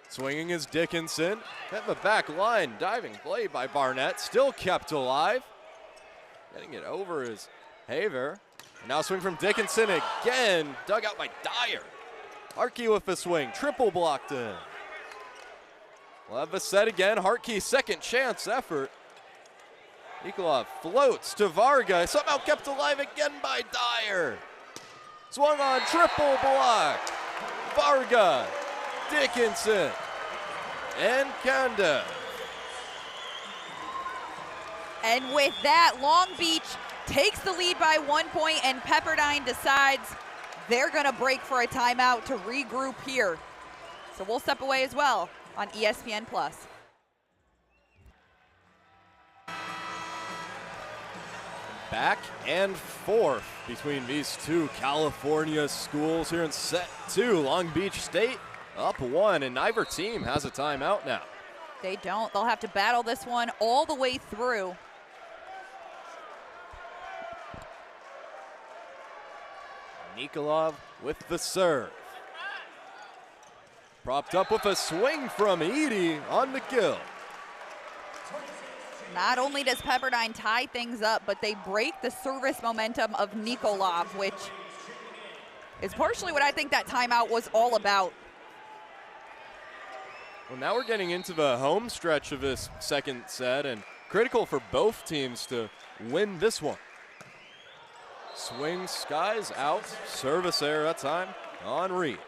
Swinging is Dickinson. At the back line, diving play by Barnett, still kept alive. Getting it over is Haver. And now swing from Dickinson again, dug out by Dyer. Hartke with the swing, triple blocked in. We'll have the set again. Hartke, second chance effort. Nikolov floats to Varga, somehow kept alive again by Dyer. Swung on, triple block. Varga, Dickinson, and Kanda. And with that, Long Beach takes the lead by 1 point, and Pepperdine decides they're going to break for a timeout to regroup here. So we'll step away as well on ESPN+. Back and forth between these two California schools here in set two. Long Beach State up 1, and neither team has a timeout now. They don't. They'll have to battle this one all the way through. Nikolov with the serve. Propped up with a swing from Edie on the kill. Not only does Pepperdine tie things up, but they break the service momentum of Nikolov, which is partially what I think that timeout was all about. Well, now we're getting into the home stretch of this second set, and critical for both teams to win this one. Swing skies out, service error that time on Reed.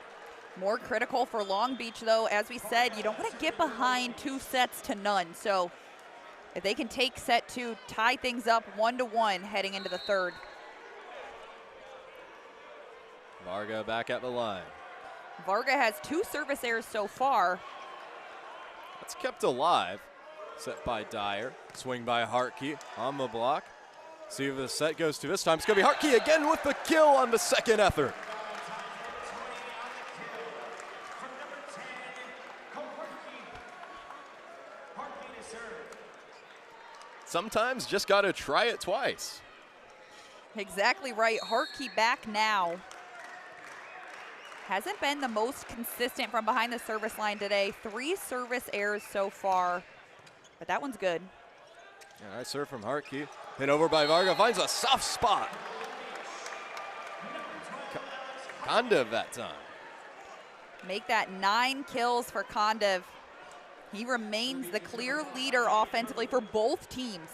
More critical for Long Beach, though. As we said, you don't want to get behind 2-0. So if they can take set two, tie things up 1-1 heading into the third. Varga back at the line. Varga has 2 service errors so far. That's kept alive. Set by Dyer. Swing by Hartke on the block. See if the set goes to this time. It's going to be Hartke again with the kill on the second effort. Sometimes just got to try it twice. Exactly right. Hartke back now. Hasn't been the most consistent from behind the service line today. 3 service errors so far, but that one's good. Yeah, nice serve from Hartke. Hit over by Varga, finds a soft spot. Kondev that time. Make that 9 kills for Kondev. He remains the clear leader offensively for both teams.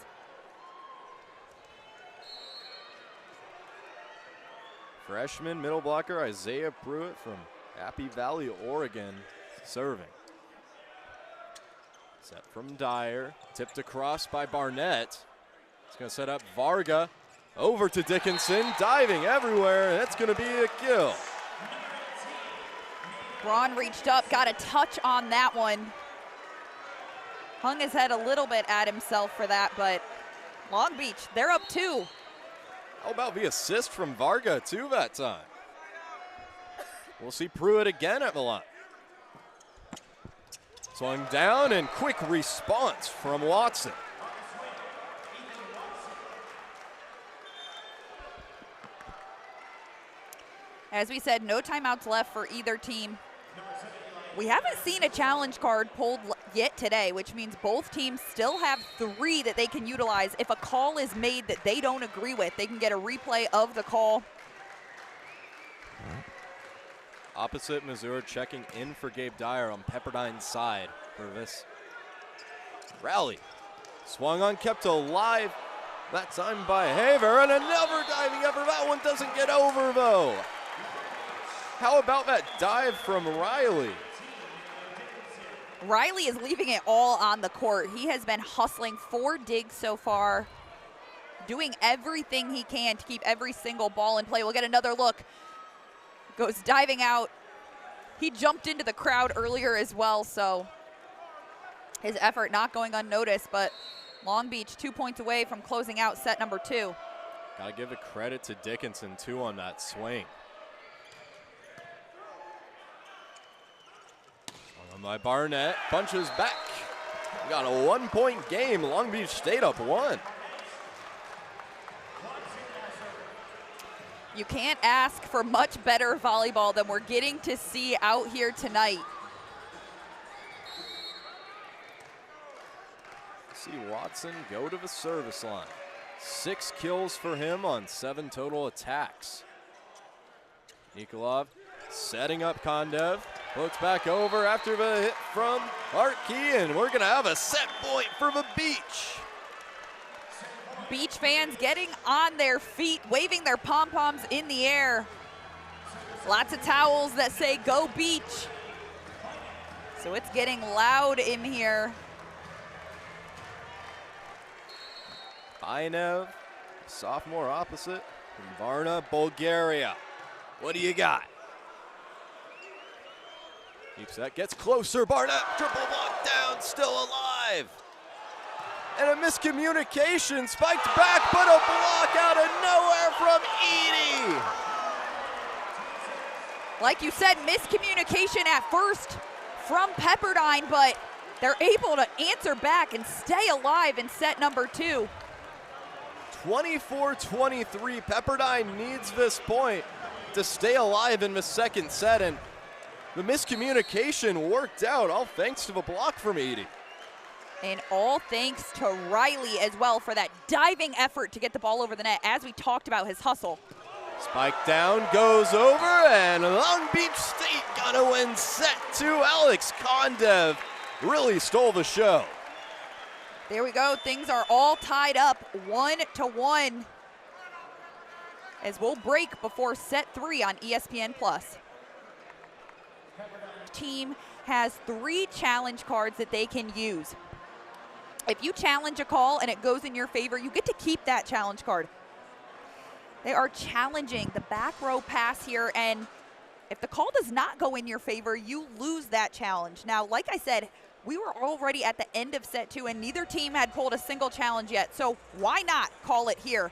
Freshman middle blocker Isaiah Pruitt from Happy Valley, Oregon, serving. Set from Dyer, tipped across by Barnett. It's going to set up Varga, over to Dickinson, diving everywhere, and it's going to be a kill. Braun reached up, got a touch on that one. Hung his head a little bit at himself for that, but Long Beach, they're up 2. How about the assist from Varga, too, that time? We'll see Pruitt again at the line. Swung down and quick response from Watson. As we said, no timeouts left for either team. We haven't seen a challenge card pulled yet today, which means both teams still have 3 that they can utilize. If a call is made that they don't agree with, they can get a replay of the call. Opposite Missouri checking in for Gabe Dyer on Pepperdine's side for this rally. Swung on, kept alive. That time by Haver, and another diving effort. That one doesn't get over, though. How about that dive from Riley? Riley is leaving it all on the court. He has been hustling 4 digs so far, doing everything he can to keep every single ball in play. We'll get another look. Goes diving out. He jumped into the crowd earlier as well, so his effort not going unnoticed, but Long Beach 2 points away from closing out set number 2. Gotta give the credit to Dickinson, too, on that swing. By Barnett, punches back. We got a 1-point game. Long Beach State up 1. You can't ask for much better volleyball than we're getting to see out here tonight. See Watson go to the service line. 6 kills for him on 7 total attacks. Nikolov setting up Kondev. Looks back over after the hit from Hartke, and we're gonna have a set point for the Beach. Beach fans getting on their feet, waving their pom-poms in the air. Lots of towels that say "Go Beach." So it's getting loud in here. Bainev, sophomore opposite from Varna, Bulgaria. What do you got? Keeps that, gets closer, Barnett, triple block down, still alive. And a miscommunication, spiked back, but a block out of nowhere from Edie. Like you said, miscommunication at first from Pepperdine, but they're able to answer back and stay alive in set number 2. 24-23, Pepperdine needs this point to stay alive in the second set, and the miscommunication worked out, all thanks to the block from Edie. And all thanks to Riley as well for that diving effort to get the ball over the net, as we talked about his hustle. Spike down, goes over, and Long Beach State gonna win set 2. Alex Kondev really stole the show. There we go, things are all tied up 1-1. As we'll break before set 3 on ESPN+. Team has 3 challenge cards that they can use. If you challenge a call and it goes in your favor, you get to keep that challenge card. They are challenging the back row pass here, and if the call does not go in your favor, you lose that challenge. Now, like I said, we were already at the end of set 2, and neither team had pulled a single challenge yet, so why not call it here?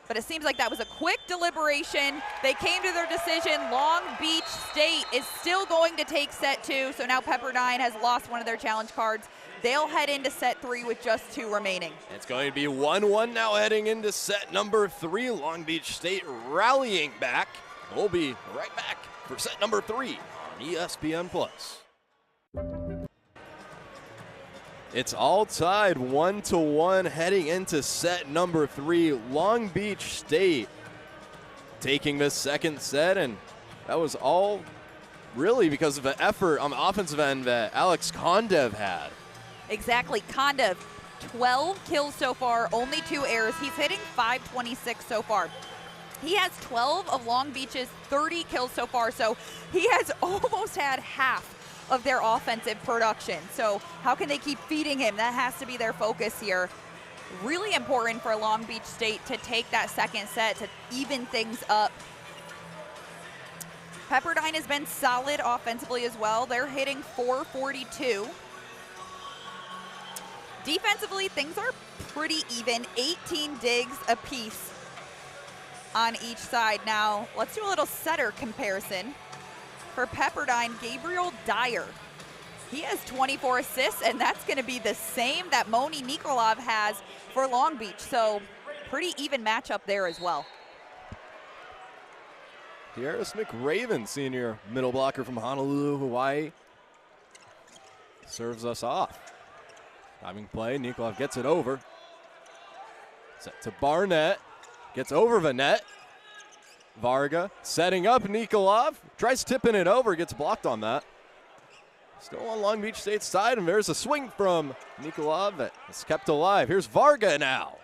But it seems like that was a quick deliberation. They came to their decision. Long Beach State is still going to take set 2, so now Pepperdine has lost one of their challenge cards. They'll head into set 3 with just 2 remaining. It's going to be 1-1 now heading into set number 3. Long Beach State rallying back. We'll be right back for set number 3 on ESPN+. It's all tied 1-1 heading into set number 3. Long Beach State taking the second set, and that was all really because of the effort on the offensive end that Alex Kondev had. Exactly, Kondev, 12 kills so far, only 2 errors. He's hitting .526 so far. He has 12 of Long Beach's 30 kills so far, so he has almost had half of their offensive production. So how can they keep feeding him? That has to be their focus here. Really important for Long Beach State to take that second set to even things up. Pepperdine has been solid offensively as well. They're hitting .442. Defensively, things are pretty even, 18 digs apiece. on each side. Now, let's do a little setter comparison. For Pepperdine, Gabriel Dyer. He has 24 assists, and that's going to be the same that Moni Nikolov has for Long Beach. So pretty even matchup there as well. Harris McRaven, senior middle blocker from Honolulu, Hawaii, serves us off. Diving play, Nikolov gets it over. Set to Barnett, gets over Vanette. Varga setting up Nikolov, tries tipping it over, gets blocked on that. Still on Long Beach State's side, and there's a swing from Nikolov that's kept alive. Here's Varga now.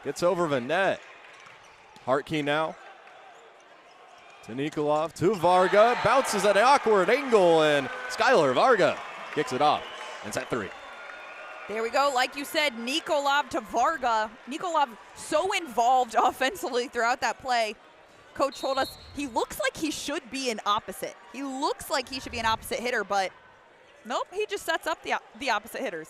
Gets over Vanette. Hartke now to Nikolov, to Varga. Bounces at an awkward angle, and Skylar Varga kicks it off. And it's at 3. There we go. Like you said, Nikolov to Varga. Nikolov so involved offensively throughout that play. Coach told us he looks like he should be an opposite. He looks like he should be an opposite hitter, but nope, he just sets up the opposite hitters.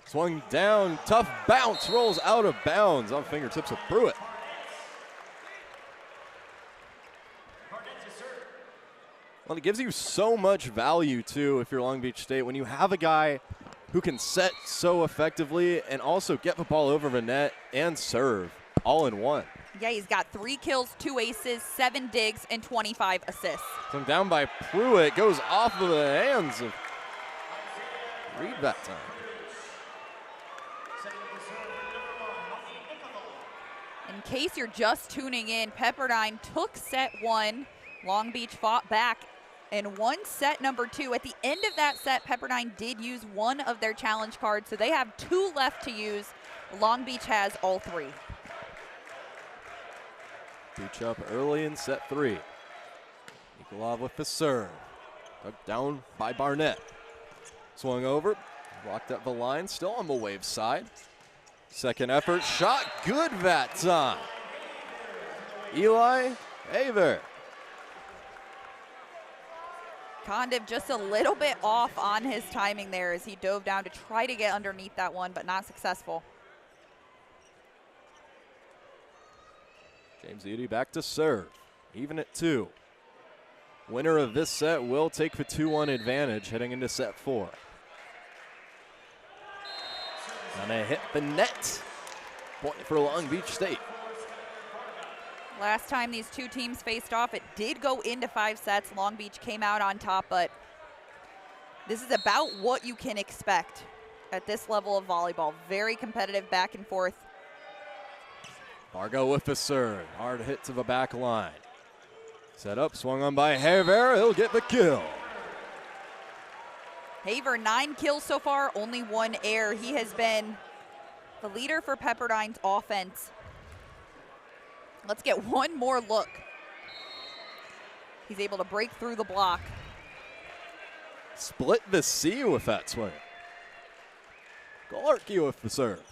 Swung down, tough bounce, rolls out of bounds on fingertips of Pruitt. Well, it gives you so much value, too, if you're Long Beach State, when you have a guy who can set so effectively and also get the ball over the net and serve all in one. Yeah, he's got 3 kills, 2 aces, 7 digs, and 25 assists. So down by Pruitt, goes off of the hands of Reed that time. In case you're just tuning in, Pepperdine took set 1. Long Beach fought back and won set number 2. At the end of that set, Pepperdine did use one of their challenge cards, so they have 2 left to use. Long Beach has all 3. Beach up early in set 3. Nikolov with the serve. Dug down by Barnett. Swung over, blocked up the line, still on the wave side. Second effort, shot good that time. Eli Aver. Condiv just a little bit off on his timing there as he dove down to try to get underneath that one, but not successful. James Edie back to serve, even at 2. Winner of this set will take the 2-1 advantage heading into set 4. Gonna hit the net. Point for Long Beach State. Last time these 2 teams faced off, it did go into 5 sets. Long Beach came out on top, but this is about what you can expect at this level of volleyball. Very competitive back and forth. Varga with the serve. Hard hit to the back line. Set up, swung on by Haver. He'll get the kill. Haver, 9 kills so far, only 1 error. He has been the leader for Pepperdine's offense. Let's get one more look. He's able to break through the block. Split the C with that swing. Galarkey with the serve.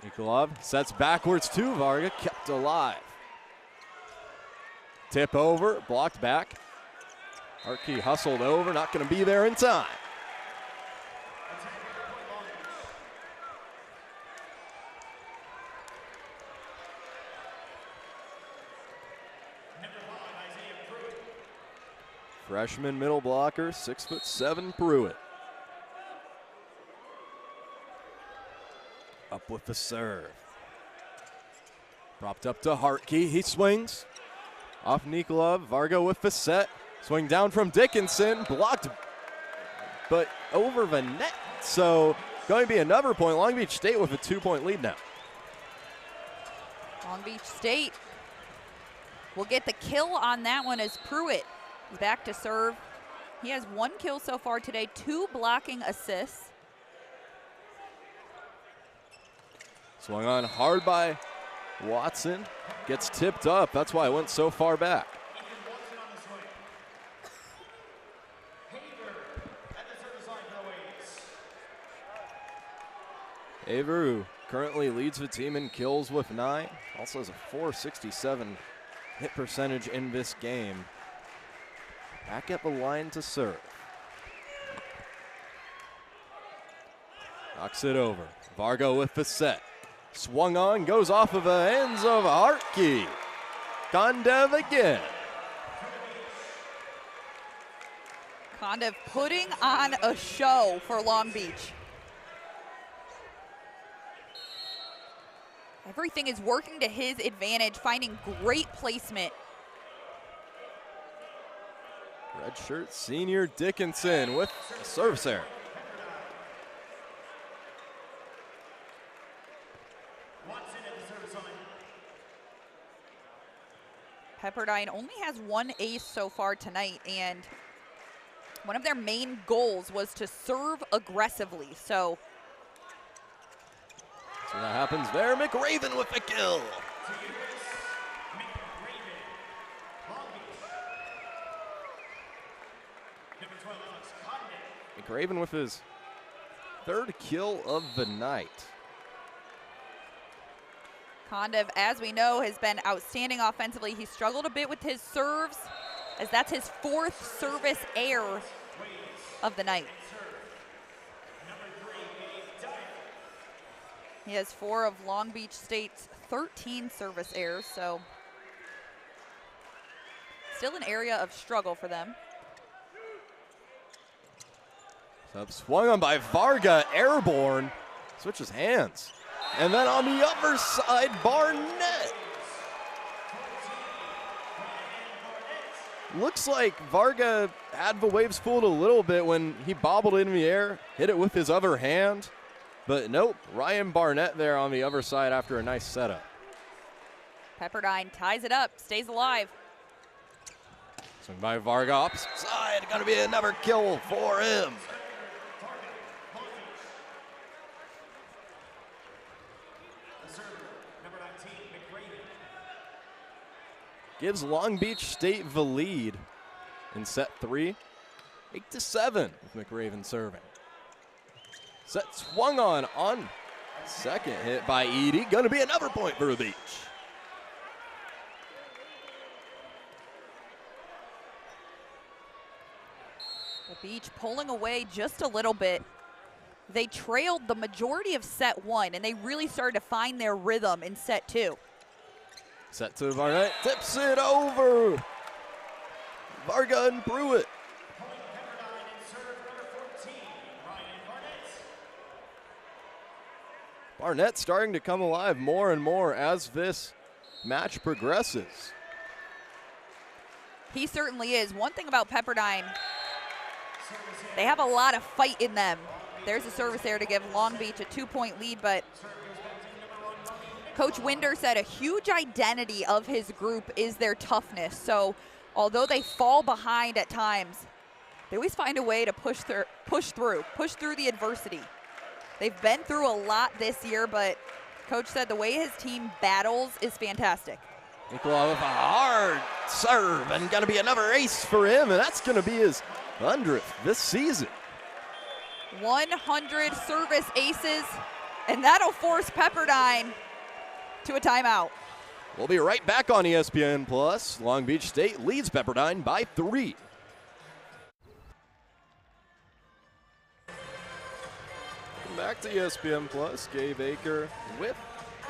Nikolov sets backwards to Varga, kept alive. Tip over, blocked back. Hartke hustled over, not going to be there in time. Freshman middle blocker, 6'7" Pruitt. Up with the serve. Propped up to Hartke, he swings. Off Nikolov, Varga with the set. Swing down from Dickinson, blocked, but over the net. So going to be another point. Long Beach State with a 2-point lead now. Long Beach State will get the kill on that one as Pruitt is back to serve. He has 1 kill so far today, 2 blocking assists. Swung on hard by Watson, gets tipped up. That's why it went so far back. Aver, who currently leads the team in kills with 9, also has a .467 hit percentage in this game. Back at the line to serve. Knocks it over. Varga with the set. Swung on, goes off of the hands of Hartke. Kondev again. Kondev putting on a show for Long Beach. Everything is working to his advantage, finding great placement. Redshirt senior Dickinson with a service error. Pepperdine only has one ace so far tonight, and one of their main goals was to serve aggressively. So what happens there. McRaven with the kill. McRaven with his third kill of the night. Kondev, as we know, has been outstanding offensively. He struggled a bit with his serves, as that's his fourth service error of the night. He has 4 of Long Beach State's 13 service errors, so still an area of struggle for them. Sub swung on by Varga, airborne, switches hands. And then on the other side, Barnett. Looks like Varga had the waves fooled a little bit when he bobbled in the air, hit it with his other hand. But nope, Ryan Barnett there on the other side after a nice setup. Pepperdine ties it up, stays alive. Swing by Varga, opposite side, gonna be another kill for him. Gives Long Beach State the lead in set 3, 8-7 with McRaven serving. Set swung on second hit by Edie. Gonna be another point for the Beach. The Beach pulling away just a little bit. They trailed the majority of set 1, and they really started to find their rhythm in set 2. Set to Barnett, tips it over. Varga and Pruitt. Barnett starting to come alive more and more as this match progresses. He certainly is. One thing about Pepperdine, they have a lot of fight in them. There's a service there to give Long Beach a 2-point lead, but Coach Winder said a huge identity of his group is their toughness. So although they fall behind at times, they always find a way to push through the adversity. They've been through a lot this year, but Coach said the way his team battles is fantastic. Nikolov with a hard serve, and gonna be another ace for him, and that's gonna be his 100th this season. 100 service aces, and that'll force Pepperdine to a timeout. We'll be right back on ESPN Plus. Long Beach State leads Pepperdine by 3. Welcome back to ESPN Plus. Gabe Aker with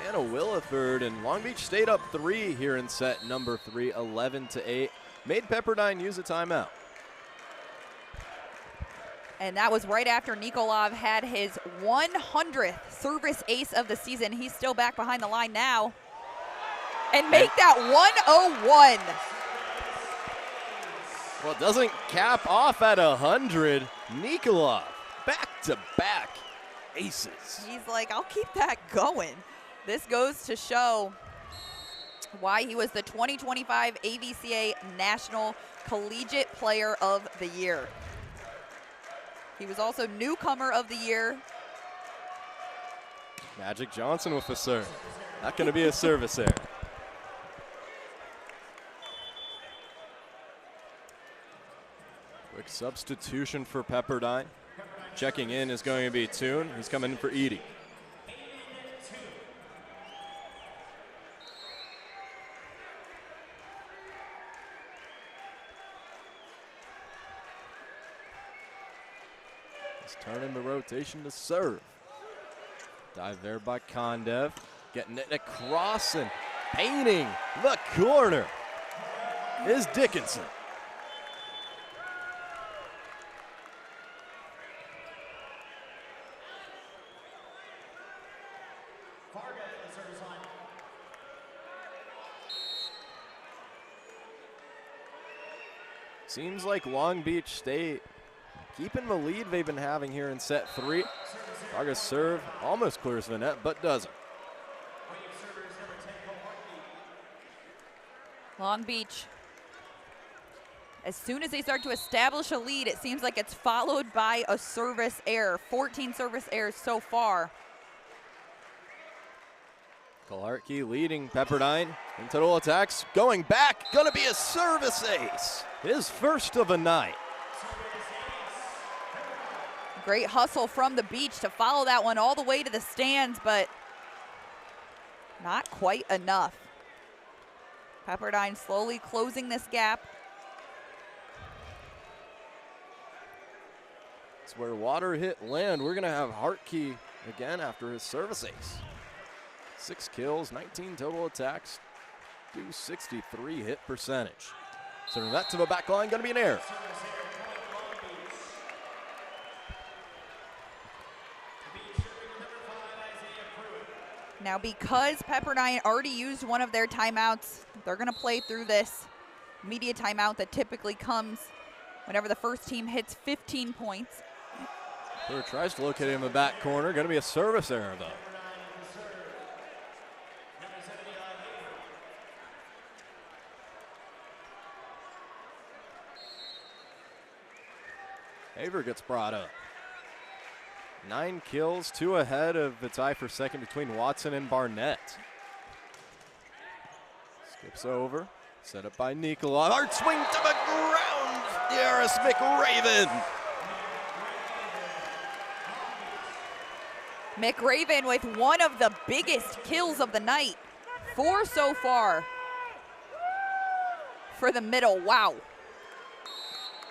Anna Williford, and Long Beach State up 3 here in set number 3, 11-8. Made Pepperdine use a timeout. And that was right after Nikolov had his 100th service ace of the season. He's still back behind the line now. And make that 101. Well, it doesn't cap off at 100. Nikolov, back-to-back aces. He's like, I'll keep that going. This goes to show why he was the 2025 AVCA National Collegiate Player of the Year. He was also Newcomer of the Year. Magic Johnson with the serve. Not going to be a service error. Quick substitution for Pepperdine. Checking in is going to be Toon. He's coming in for Edie. He's turning the rotation to serve. Dive there by Kondev. Getting it across and painting the corner is Dickinson. Seems like Long Beach State keeping the lead they've been having here in set 3. Varga's serve almost clears the net, but doesn't. Long Beach, as soon as they start to establish a lead, it seems like it's followed by a service error. 14 service errors so far. Kolarski leading Pepperdine in total attacks. Going back, gonna be a service ace. His first of the night. Great hustle from the Beach to follow that one all the way to the stands, but not quite enough. Pepperdine slowly closing this gap. It's where water hit land. We're gonna have Hartke again after his service ace. 6 kills, 19 total attacks, 263 hit percentage. So that to the back line, gonna be an error. Now, because Pepperdine already used one of their timeouts, they're gonna play through this media timeout that typically comes whenever the first team hits 15 points. Third tries to locate it in the back corner, gonna be a service error though. Haver gets brought up. 9 kills, 2 ahead of the tie for second between Watson and Barnett. Skips over, set up by Nikolov. Hard swing to the ground, Yaris McRaven. McRaven with one of the biggest kills of the night. 4 so far for the middle, wow.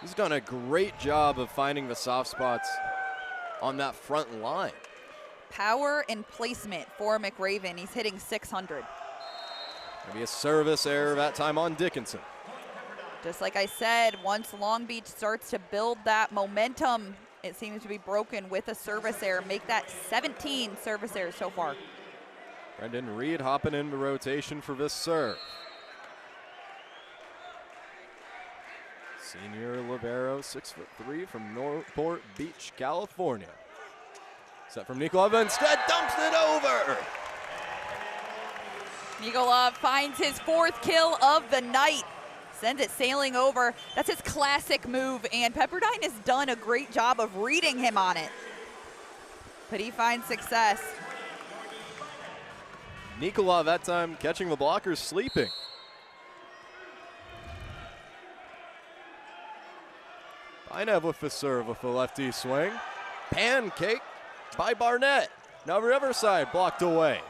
He's done a great job of finding the soft spots on that front line. Power and placement for McRaven. He's hitting 600. Maybe a service error that time on Dickinson. Just like I said, once Long Beach starts to build that momentum, it seems to be broken with a service error. Make that 17 service errors so far. Brendan Reed hopping in the rotation for this serve. Senior libero, 6'3" from Newport Beach, California. Set from Nikolov, instead dumps it over. Nikolov finds his 4th kill of the night. Sends it sailing over. That's his classic move, and Pepperdine has done a great job of reading him on it. But he finds success. Nikolov that time catching the blockers sleeping. Inev with the serve with the lefty swing. Pancake by Barnett. Now the other side blocked away.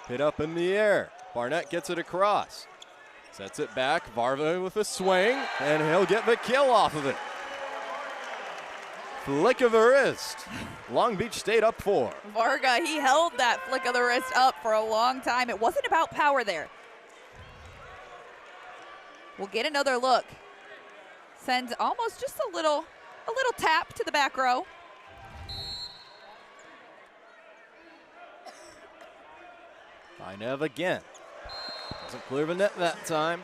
Hit up in the air. Barnett gets it across. Sets it back. Varga with a swing, and he'll get the kill off of it. Flick of the wrist. Long Beach State up 4. Varga, he held that flick of the wrist up for a long time. It wasn't about power there. We'll get another look. Sends almost just a little tap to the back row. Inev again. Doesn't clear the net that time.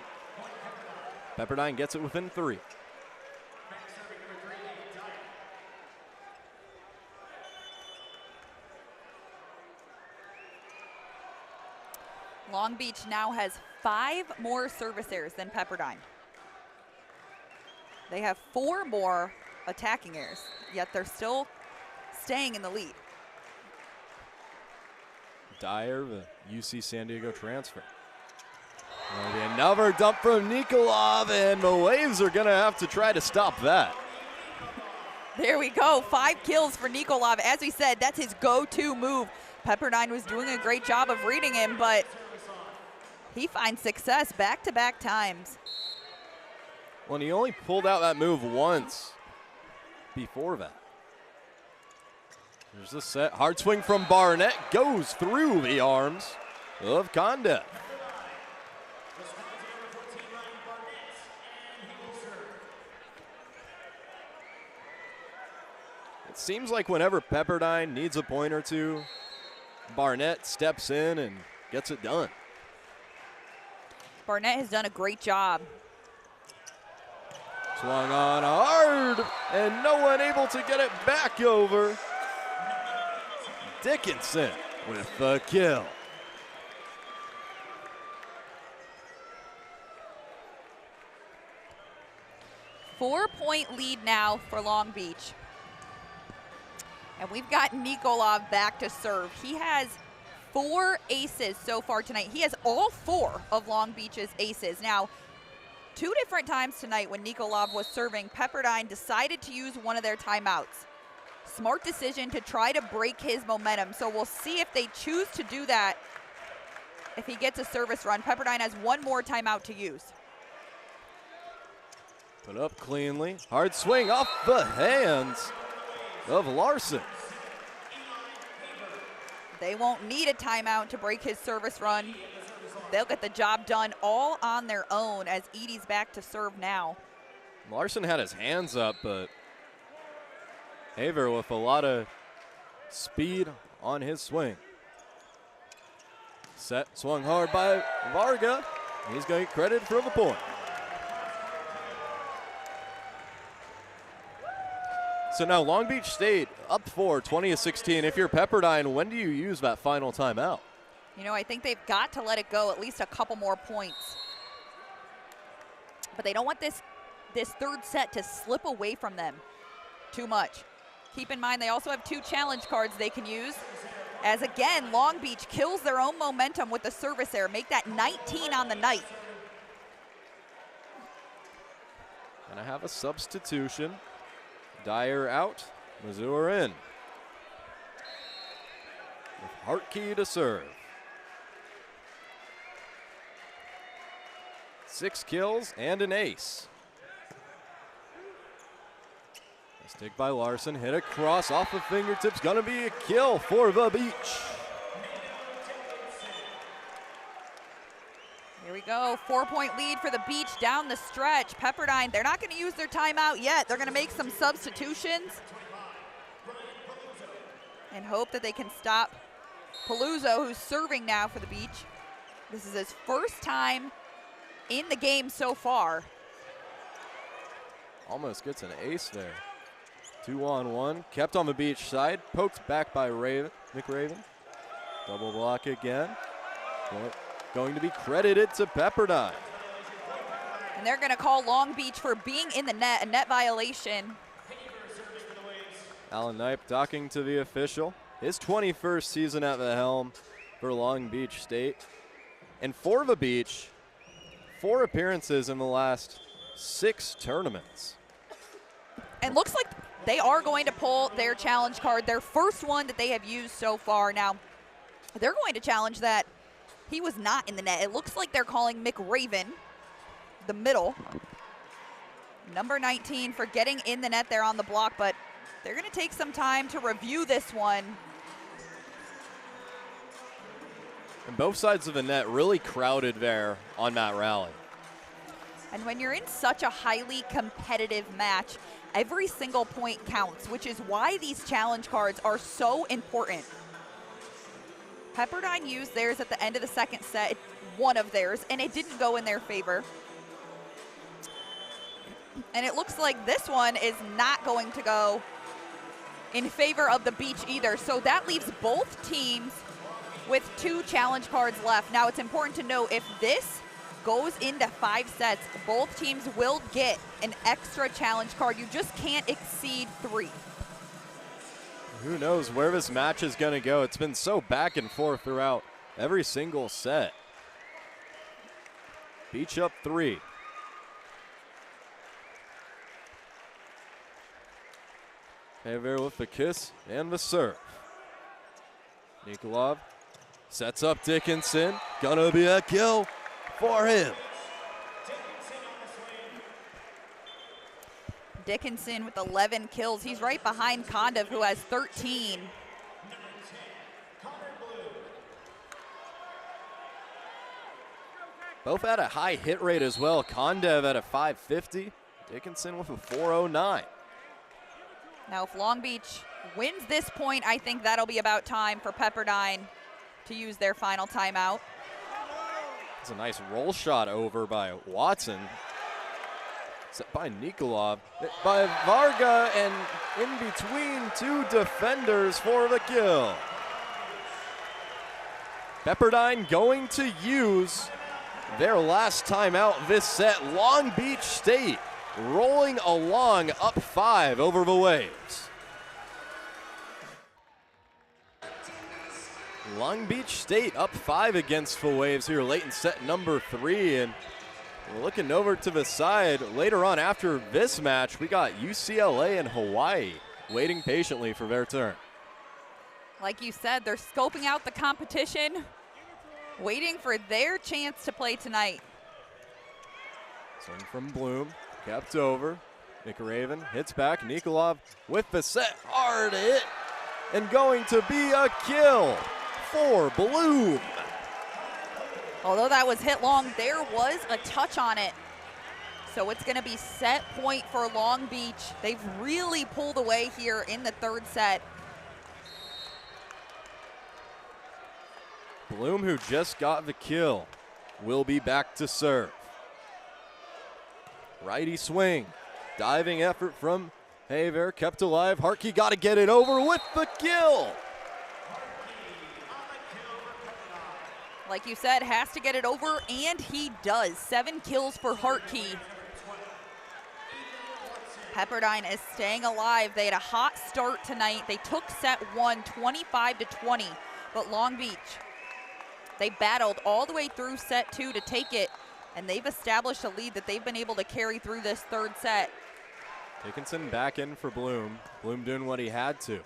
Pepperdine gets it within 3. Long Beach now has 5 more service errors than Pepperdine. They have 4 more attacking errors, yet they're still staying in the lead. Dyer, the UC San Diego transfer. There'll be another dump from Nikolov, and the Waves are going to have to try to stop that. There we go, 5 kills for Nikolov. As we said, that's his go-to move. Pepperdine was doing a great job of reading him, but he finds success back-to-back times. Well, he only pulled out that move once before that. There's the set. Hard swing from Barnett. Goes through the arms of Conda. It seems like whenever Pepperdine needs a point or two, Barnett steps in and gets it done. Barnett has done a great job. Swung on hard, and no one able to get it back over. Dickinson with the kill. Four-point lead now for Long Beach. And we've got Nikolov back to serve. He has 4 aces so far tonight. He has all 4 of Long Beach's aces. Now, 2 different times tonight when Nikolov was serving, Pepperdine decided to use one of their timeouts. Smart decision to try to break his momentum. So we'll see if they choose to do that if he gets a service run. Pepperdine has 1 more timeout to use. Put up cleanly. Hard swing off the hands of Larson. They won't need a timeout to break his service run. They'll get the job done all on their own as Edie's back to serve now. Larson had his hands up, but Haver with a lot of speed on his swing. Set, swung hard by Varga. He's going to get credit for the point. So now Long Beach State up 4, 20-16. If you're Pepperdine, when do you use that final timeout? You know, I think they've got to let it go at least a couple more points. But they don't want this third set to slip away from them too much. Keep in mind they also have 2 challenge cards they can use. As again, Long Beach kills their own momentum with the service error. Make that 19 on the night. Gonna have a substitution. Dyer out, Mazur in. With Hartke to serve. 6 kills and an ace. Stick by Larson, hit across off the fingertips. Gonna be a kill for the Beach. Here we go, 4-point lead for the Beach down the stretch. Pepperdine, they're not gonna use their timeout yet. They're gonna make some substitutions and hope that they can stop Paluzzo, who's serving now for the Beach. This is his first time in the game so far. Almost gets an ace there. 2-on-1, kept on the Beach side, poked back by McRaven. Double block again. Going to be credited to Pepperdine. And they're gonna call Long Beach for being in the net, a net violation. Alan Knipe talking to the official. His 21st season at the helm for Long Beach State. And for the Beach, 4 appearances in the last 6 tournaments. And looks like they are going to pull their challenge card, their first one that they have used so far. Now, they're going to challenge that he was not in the net. It looks like they're calling McRaven, the middle, number 19, for getting in the net there on the block, but they're going to take some time to review this one. And both sides of the net really crowded there on that rally. And when you're in such a highly competitive match, every single point counts, which is why these challenge cards are so important. Pepperdine used theirs at the end of the second set, one of theirs, and it didn't go in their favor. And it looks like this one is not going to go in favor of the Beach either. So that leaves both teams with 2 challenge cards left. Now it's important to note, if this goes into 5 sets, both teams will get an extra challenge card. You just can't exceed 3. Who knows where this match is going to go. It's been so back and forth throughout every single set. Beach up 3. Haver with the kiss and the serve. Nikolov sets up Dickinson. Gonna be a kill for him. Dickinson with 11 kills. He's right behind Kondev, who has 13. Both had a high hit rate as well. Kondev at a 550. Dickinson with a 409. Now, if Long Beach wins this point, I think that'll be about time for Pepperdine to use their final timeout. It's a nice roll shot over by Watson. Set by Nikolov. Hit by Varga, and in between two defenders for the kill. Pepperdine going to use their last timeout this set. Long Beach State rolling along up 5 over the Waves. Long Beach State up 5 against the Waves here late in set number 3. And we're looking over to the side later on after this match, we got UCLA and Hawaii waiting patiently for their turn. Like you said, they're scoping out the competition, waiting for their chance to play tonight. Swing from Bloom, kept over. McRaven hits back. Nikolov with the set, hard hit, and going to be a kill for Bloom. Although that was hit long, there was a touch on it. So it's going to be set point for Long Beach. They've really pulled away here in the third set. Bloom, who just got the kill, will be back to serve. Righty swing. Diving effort from Haver, kept alive. Hartke got to get it over with the kill. Like you said, has to get it over, and he does. 7 kills for Hartke. Pepperdine is staying alive. They had a hot start tonight. They took set 1, 25-20, but Long Beach, they battled all the way through set 2 to take it, and they've established a lead that they've been able to carry through this third set. Dickinson back in for Bloom. Bloom doing what he had to.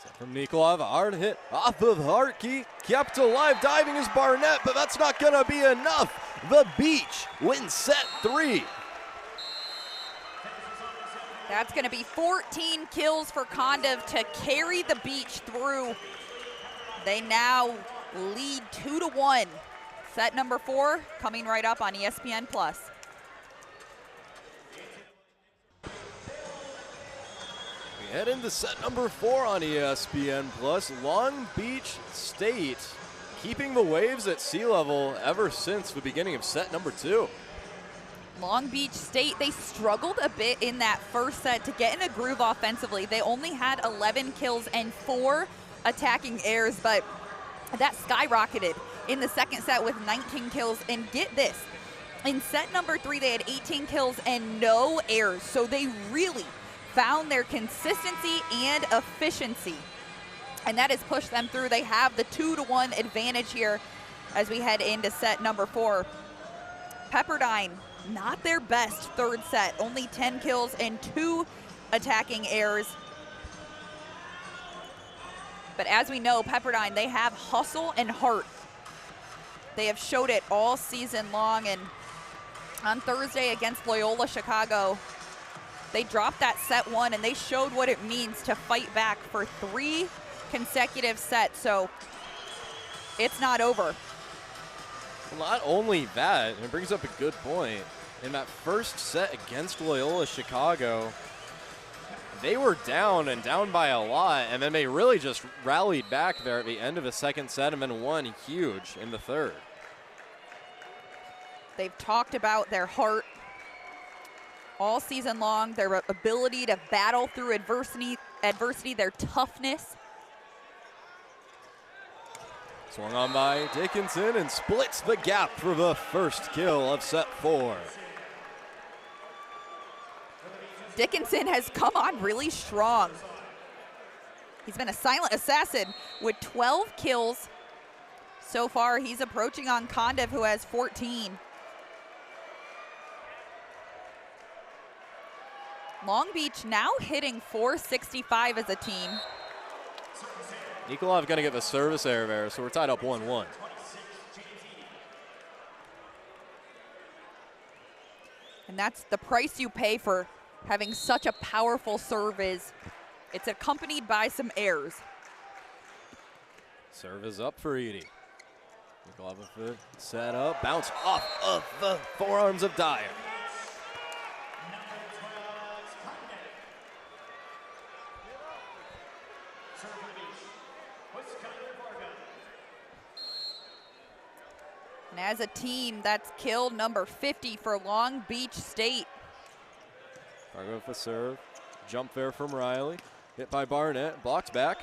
Set from Nikolov, hard hit off of Hartke. Kept alive, diving is Barnett, but that's not gonna be enough. The Beach wins set 3. That's gonna be 14 kills for Kondev to carry the Beach through. They now lead 2-1. Set number 4 coming right up on ESPN+. We head into set number 4 on ESPN+. Long Beach State keeping the Waves at sea level ever since the beginning of set number 2. Long Beach State, they struggled a bit in that first set to get in a groove offensively. They only had 11 kills and 4 attacking errors, but that skyrocketed in the second set with 19 kills. And get this, in set number 3, they had 18 kills and no errors. So they really found their consistency and efficiency, and that has pushed them through. They have the 2-1 advantage here as we head into set number 4. Pepperdine, not their best third set, only 10 kills and 2 attacking errors. But as we know, Pepperdine, they have hustle and heart. They have showed it all season long, and on Thursday against Loyola Chicago, they dropped that set 1, and they showed what it means to fight back for 3 consecutive sets. So it's not over. Well, not only that, and it brings up a good point. In that first set against Loyola Chicago, they were down and down by a lot, and then they really just rallied back there at the end of the second set and then won huge in the third. They've talked about their heart all season long, their ability to battle through adversity, their toughness. Swung on by Dickinson and splits the gap for the first kill of set 4. Dickinson has come on really strong. He's been a silent assassin with 12 kills so far. He's approaching on Kondev, who has 14. Long Beach now hitting .465 as a team. Nikolov going to get the service error there, so we're tied up 1-1. And that's the price you pay for having such a powerful serve. Is it's accompanied by some errors. Serve is up for Edie. Nikolov with it, set up, bounce off of the forearms of Dyer. And as a team, that's kill number 50 for Long Beach State. Fargo with a serve, jump fair from Riley, hit by Barnett, blocks back.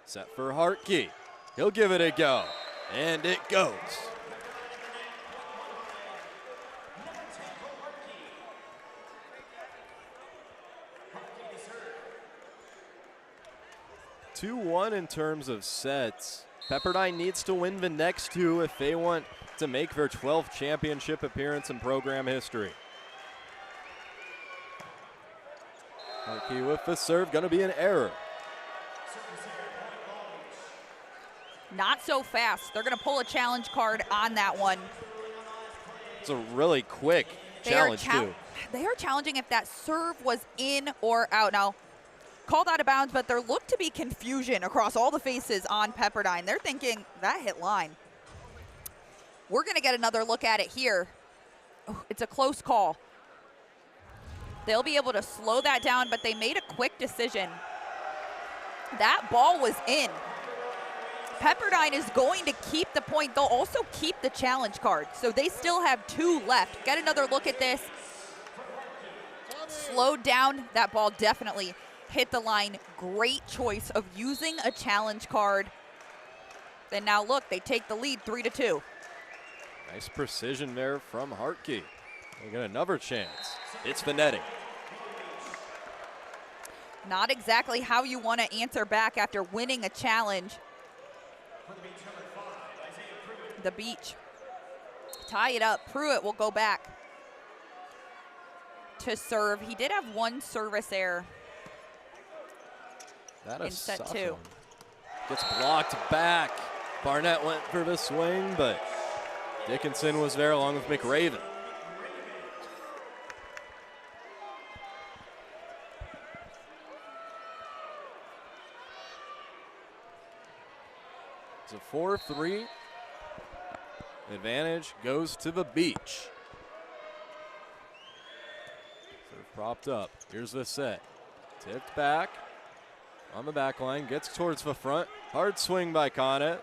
Set for Hartke, he'll give it a go, and it goes. (2-1) in terms of sets. Pepperdine needs to win the next two if they want to make their 12th championship appearance in program history. Hartke with the serve, gonna be an error. Not so fast. They're gonna pull a challenge card on that one. It's a really quick challenge too. They are challenging if that serve was in or out. Now, called out of bounds, but there looked to be confusion across all the faces on Pepperdine. They're thinking that hit line. We're gonna get another look at it here. Oh, it's a close call. They'll be able to slow that down, but they made a quick decision. That ball was in. Pepperdine is going to keep the point. They'll also keep the challenge card. So they still have 2 left. Get another look at this. Slowed down. That ball definitely hit the line. Great choice of using a challenge card. Then now look, they take the lead 3-2. Nice precision there from Hartke. They get another chance. It's the netting. Not exactly how you want to answer back after winning a challenge. The Beach tie it up. Pruitt will go back to serve. He did have 1 service error in set 2. One. Gets blocked back. Barnett went for the swing, but Dickinson was there along with McRaven. It's a 4-3. Advantage goes to the Beach. Serve propped up. Here's the set. Tipped back. On the back line. Gets towards the front. Hard swing by Connet.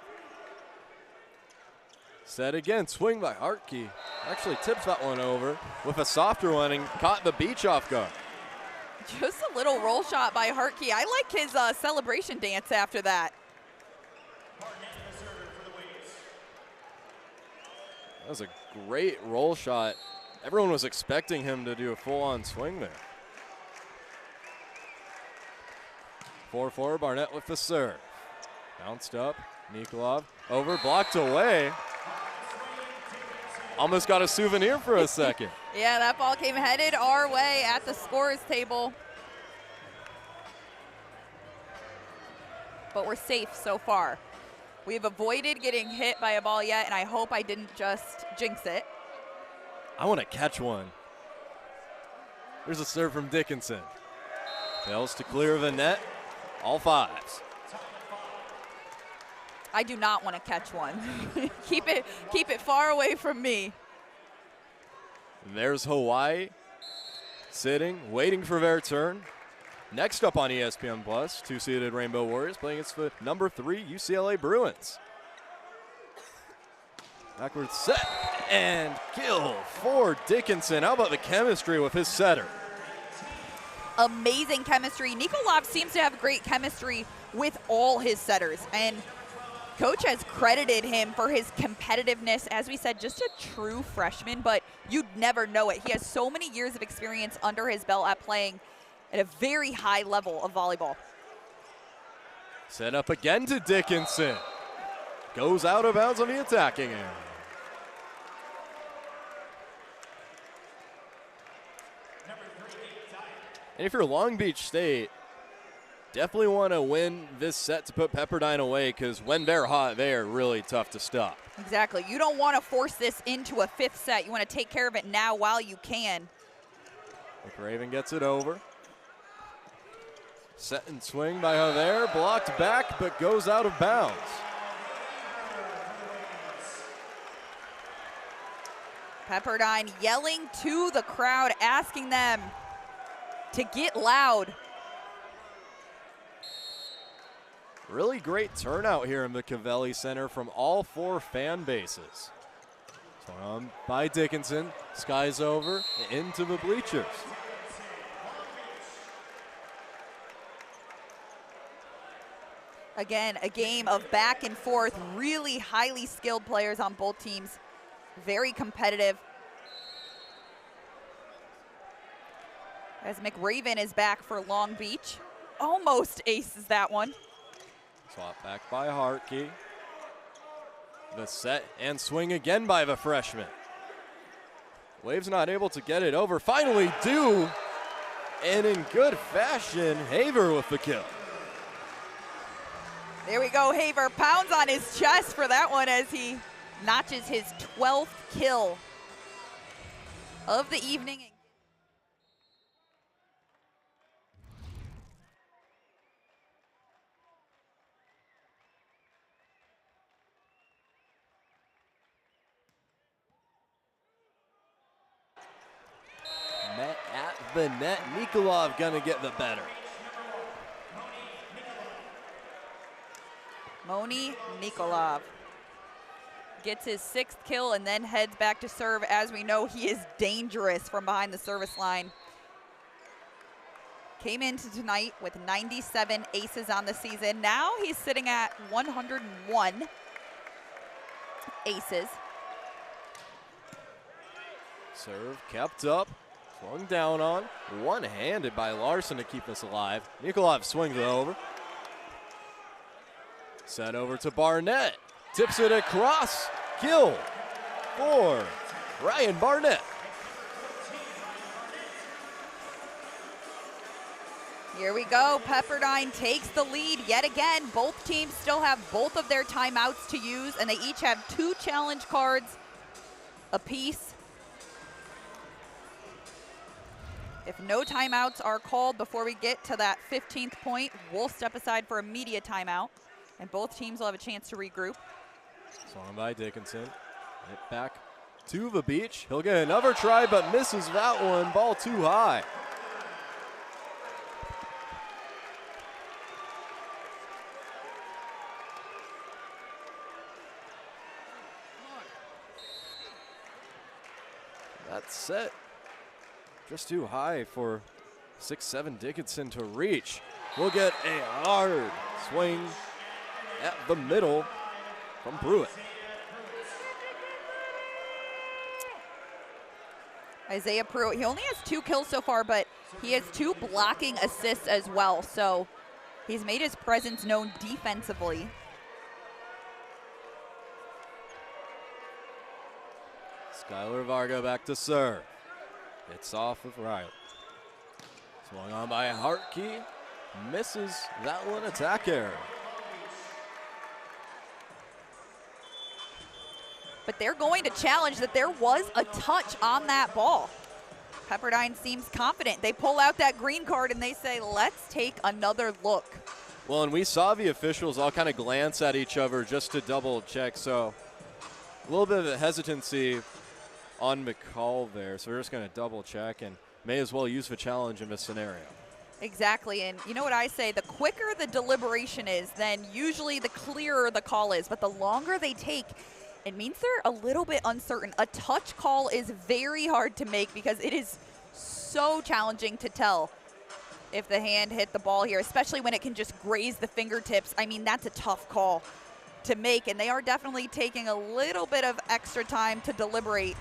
Set again. Swing by Hartke. Actually tips that one over with a softer one and caught the Beach off guard. Just a little roll shot by Hartke. I like his celebration dance after that. That was a great roll shot. Everyone was expecting him to do a full-on swing there. 4-4, Barnett with the serve. Bounced up, Nikolov over, blocked away. Almost got a souvenir for a second. Yeah, that ball came headed our way at the scorer's table. But we're safe so far. We've avoided getting hit by a ball yet, and I hope I didn't just jinx it. I want to catch one. There's a serve from Dickinson. Fails to clear the net. All 5s. I do not want to catch one. keep it far away from me. And there's Hawaii sitting, waiting for their turn. Next up on ESPN Plus, 2-seeded Rainbow Warriors playing against the number 3 UCLA Bruins. Backwards set and kill for Dickinson. How about the chemistry with his setter? Amazing chemistry. Nikolov seems to have great chemistry with all his setters, and Coach has credited him for his competitiveness. As we said, just a true freshman, but you'd never know it. He has so many years of experience under his belt at playing at a very high level of volleyball. Set up again to Dickinson. Goes out of bounds on the attacking end. And if you're Long Beach State, definitely want to win this set to put Pepperdine away, because when they're hot, they are really tough to stop. Exactly. You don't want to force this into a 5th set. You want to take care of it now while you can. McRaven gets it over. Set and swing by Javier, blocked back, but goes out of bounds. Pepperdine yelling to the crowd, asking them to get loud. Really great turnout here in the Covelli Center from all 4 fan bases. Swung on by Dickinson, skies over, into the bleachers. Again, a game of back and forth, really highly skilled players on both teams, very competitive. As McRaven is back for Long Beach, almost aces that one. Swap back by Hartke. The set and swing again by the freshman. Waves not able to get it over. Finally do. And in good fashion, Haver with the kill. There we go. Haver pounds on his chest for that one as he notches his 12th kill of the evening. Met at the net. Nikolov gonna get the better. Moni Nikolov gets his 6th kill and then heads back to serve. As we know, he is dangerous from behind the service line. Came into tonight with 97 aces on the season. Now he's sitting at 101 aces. Serve kept up. Swung down on, one-handed by Larson to keep us alive. Nikolov swings it over. Set over to Barnett. Tips it across. Kill for Ryan Barnett. Here we go. Pepperdine takes the lead yet again. Both teams still have both of their timeouts to use, and they each have 2 challenge cards apiece. If no timeouts are called before we get to that 15th point, we'll step aside for a media timeout, and both teams will have a chance to regroup. Swung by Dickinson. Hit back to the beach. He'll get another try, but misses that one. Ball too high. That's set. Just too high for 6'7" Dickinson to reach. We'll get a hard swing at the middle from Pruitt. Isaiah Pruitt, he only has 2 kills so far, but he has 2 blocking assists as well, so he's made his presence known defensively. Skylar Varga back to serve. It's off with Riley. Swung on by Hartke. Misses that one, attack error. But they're going to challenge that there was a touch on that ball. Pepperdine seems confident. They pull out that green card and they say, let's take another look. Well, and we saw the officials all kind of glance at each other just to double check, so a little bit of a hesitancy on McCall there, so we're just going to double check and may as well use the challenge in this scenario. Exactly, and you know what I say, the quicker the deliberation is, then usually the clearer the call is, but the longer they take, it means they're a little bit uncertain. A touch call is very hard to make because it is so challenging to tell if the hand hit the ball here, especially when it can just graze the fingertips. I mean, that's a tough call to make, and they are definitely taking a little bit of extra time to deliberate.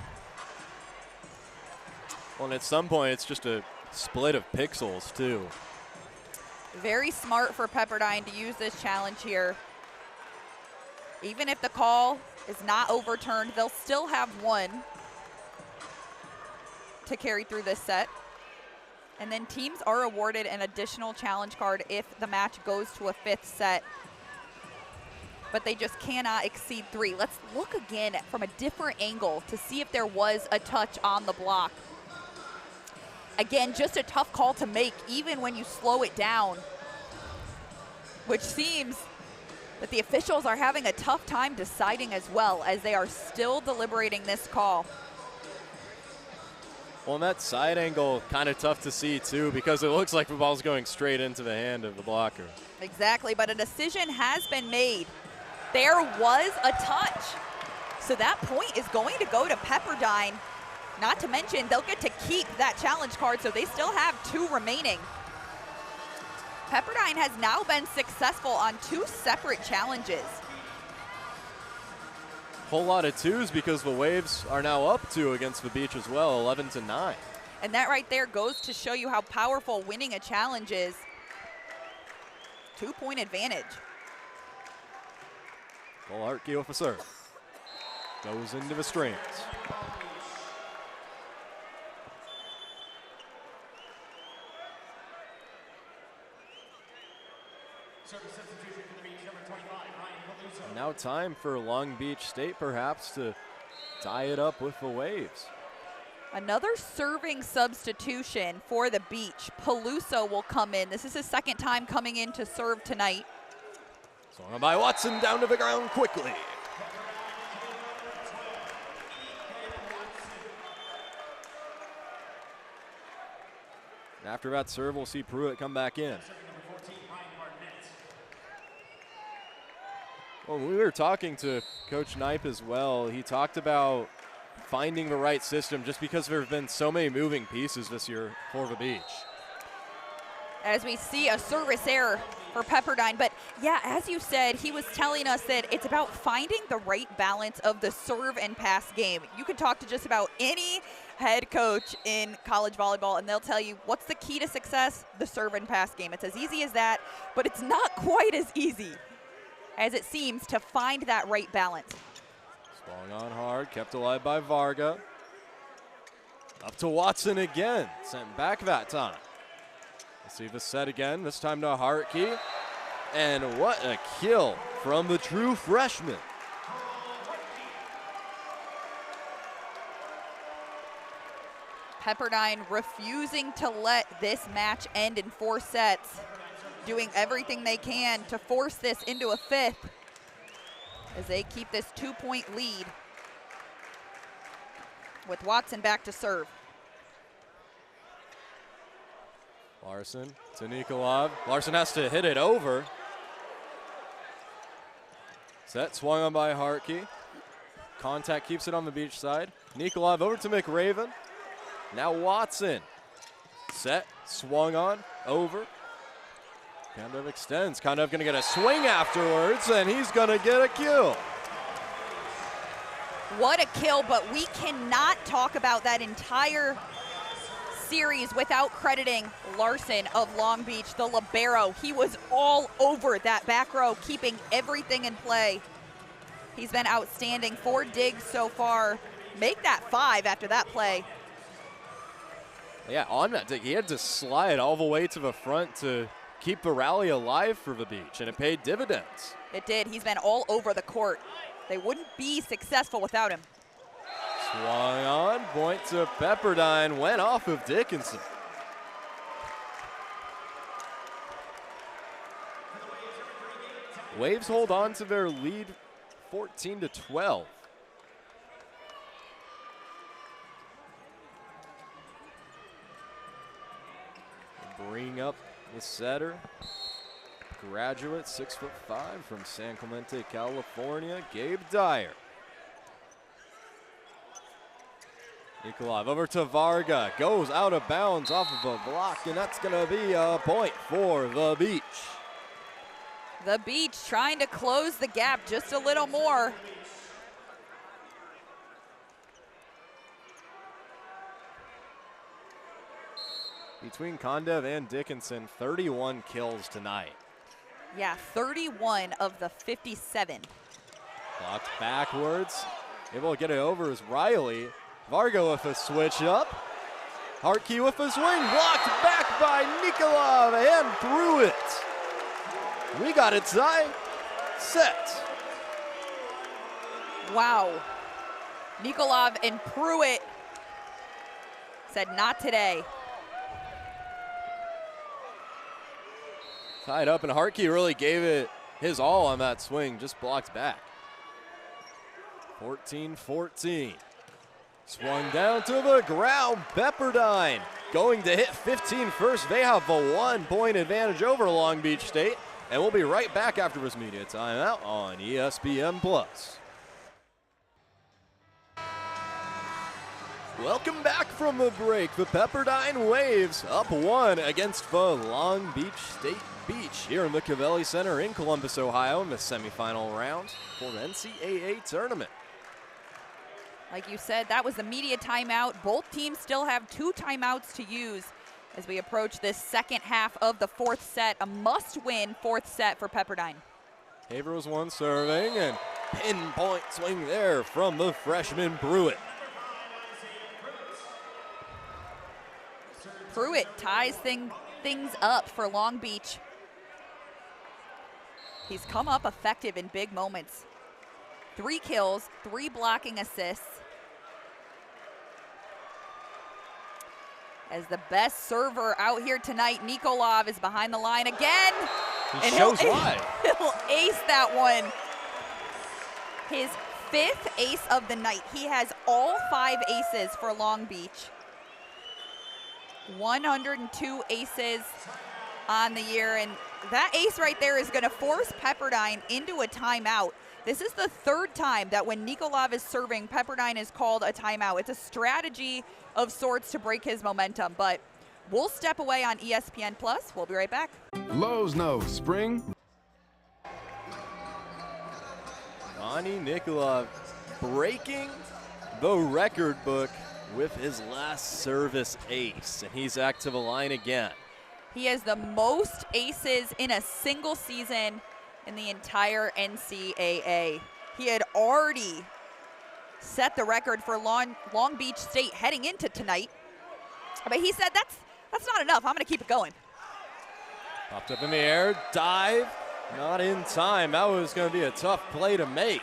Well, and at some point, it's just a split of pixels, too. Very smart for Pepperdine to use this challenge here. Even if the call is not overturned, they'll still have 1 to carry through this set. And then teams are awarded an additional challenge card if the match goes to a 5th set. But they just cannot exceed 3. Let's look again from a different angle to see if there was a touch on the block. Again, just a tough call to make, even when you slow it down, which seems that the officials are having a tough time deciding as well, as they are still deliberating this call. Well, and that side angle kind of tough to see too, because it looks like the ball's going straight into the hand of the blocker. Exactly, but a decision has been made. There was a touch. So that point is going to go to Pepperdine. Not to mention, they'll get to keep that challenge card, so they still have 2 remaining. Pepperdine has now been successful on 2 separate challenges. Whole lot of 2s because the Waves are now up 2 against the Beach as well, 11-9. And that right there goes to show you how powerful winning a challenge is. 2-point advantage. Hartke with a serve. Goes into the strings. Now time for Long Beach State perhaps to tie it up with the Waves. Another serving substitution for the Beach. Peluso will come in. This is his 2nd time coming in to serve tonight. Swung by Watson, down to the ground quickly. After that serve, we'll see Pruitt come back in. Well, we were talking to Coach Knipe as well. He talked about finding the right system just because there have been so many moving pieces this year for the Beach. As we see a service error for Pepperdine. But yeah, as you said, he was telling us that it's about finding the right balance of the serve and pass game. You can talk to just about any head coach in college volleyball and they'll tell you what's the key to success? The serve and pass game. It's as easy as that, but it's not quite as easy as it seems to find that right balance. Swung on hard, kept alive by Varga. Up to Watson again, sent back that time. Let's see the set again, this time to Hartke. And what a kill from the true freshman. Pepperdine refusing to let this match end in 4 sets. Doing everything they can to force this into a 5th as they keep this 2-point lead with Watson back to serve. Larson to Nikolov. Larson has to hit it over. Set swung on by Hartke. Contact keeps it on the Beach side. Nikolov over to McRaven. Now Watson. Set, swung on, over. Kandev extends. Kandev gonna get a swing afterwards, and he's gonna get a kill. What a kill, but we cannot talk about that entire series without crediting Larson of Long Beach, the libero. He was all over that back row, keeping everything in play. He's been outstanding. 4 digs so far. Make that 5 after that play. Yeah, on that dig, he had to slide all the way to the front to keep the rally alive for the Beach, and it paid dividends. It did. He's been all over the court. They wouldn't be successful without him. Swung on, point to Pepperdine, went off of Dickinson. Waves hold on to their lead 14-12. Bring up the setter, graduate, 6'5" from San Clemente, California, Gabe Dyer. Nikolov over to Varga, goes out of bounds off of a block, and that's gonna be a point for the Beach. The Beach trying to close the gap just a little more. Between Kondev and Dickinson, 31 kills tonight. Yeah, 31 of the 57. Blocked backwards. Able to get it over is Riley. Varga with a switch up. Hartke with a swing. Blocked back by Nikolov and Pruitt. We got it tie. Set. Wow. Nikolov and Pruitt said not today. Tied up, and Hartke really gave it his all on that swing, just blocked back. 14-14. Swung down to the ground. Pepperdine going to hit 15 first. They have a 1-point advantage over Long Beach State. And we'll be right back after this media timeout on ESPN+. Welcome back from the break. The Pepperdine Waves up 1 against the Long Beach State Beach here in the Covelli Center in Columbus, Ohio in the semifinal round for the NCAA tournament. Like you said, that was the media timeout. Both teams still have 2 timeouts to use as we approach this second half of the 4th set. A must-win 4th set for Pepperdine. Haver was one serving, and pinpoint swing there from the freshman Pruitt. Pruitt ties things up for Long Beach. He's come up effective in big moments. 3 kills, 3 blocking assists. As the best server out here tonight, Nikolov is behind the line again. He shows why. He'll ace that one. His 5th ace of the night. He has all 5 aces for Long Beach. 102 aces on the year, and that ace right there is going to force Pepperdine into a timeout. This is the 3rd time that when Nikolov is serving, Pepperdine is called a timeout. It's a strategy of sorts to break his momentum, but we'll step away on ESPN+. We'll be right back. Lowe's knows spring. Ronnie Nikolov breaking the record book with his last service ace, and he's back to the line again. He has the most aces in a single season in the entire NCAA. He had already set the record for Long Beach State heading into tonight, but he said that's not enough. I'm going to keep it going. Popped up in the air, dive, not in time. That was going to be a tough play to make.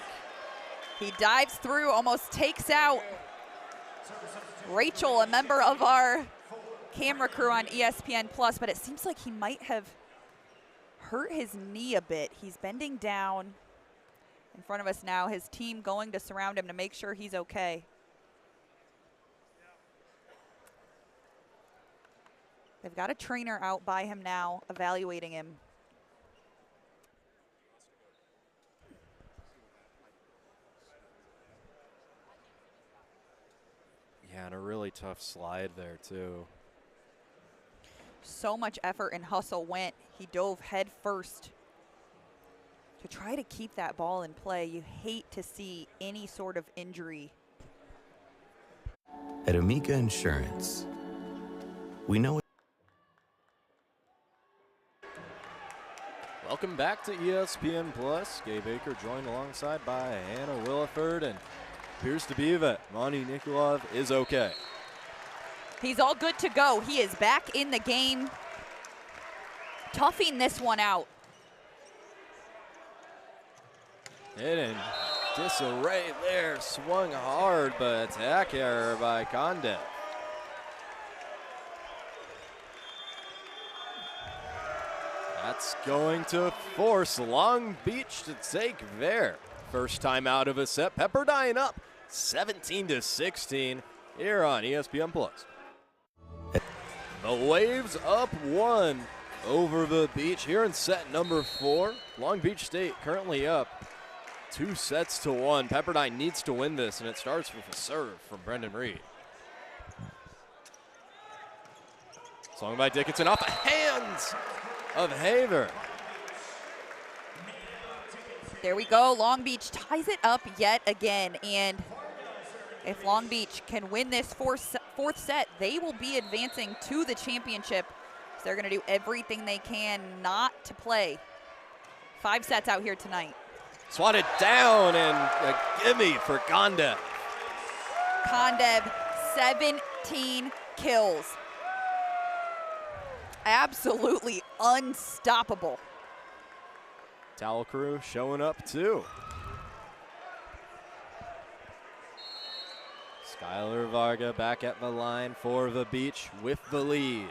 He dives through, almost takes out Rachel, a member of our camera crew on ESPN+, but it seems like he might have hurt his knee a bit. He's bending down in front of us now. His team going to surround him to make sure he's okay. They've got a trainer out by him now, evaluating him. Yeah, and a really tough slide there, too. So much effort and hustle went. He dove head first to try to keep that ball in play. You hate to see any sort of injury. At Amica Insurance, we know. Welcome back to ESPN+. Gabe Baker joined alongside by Hannah Williford, and appears to be that Ronnie Nikolov is okay. He's all good to go. He is back in the game, toughing this one out. And in disarray there, swung hard, but attack error by Conde. That's going to force Long Beach to take their first time out of a set. Pepperdine up 17-16 here on ESPN+. The Waves up 1 over the Beach here in set number 4. Long Beach State currently up 2-1. Pepperdine needs to win this, and it starts with a serve from Brendan Reed. Swung by Dickinson off the hands of Haver. There we go. Long Beach ties it up yet again, and if Long Beach can win this fourth set, they will be advancing to the championship. So they're going to do everything they can not to play. 5 sets out here tonight. Swatted down, and a gimme for Kondev. Kondev, 17 kills. Absolutely unstoppable. Towel crew showing up too. Skylar Varga back at the line for the Beach with the lead.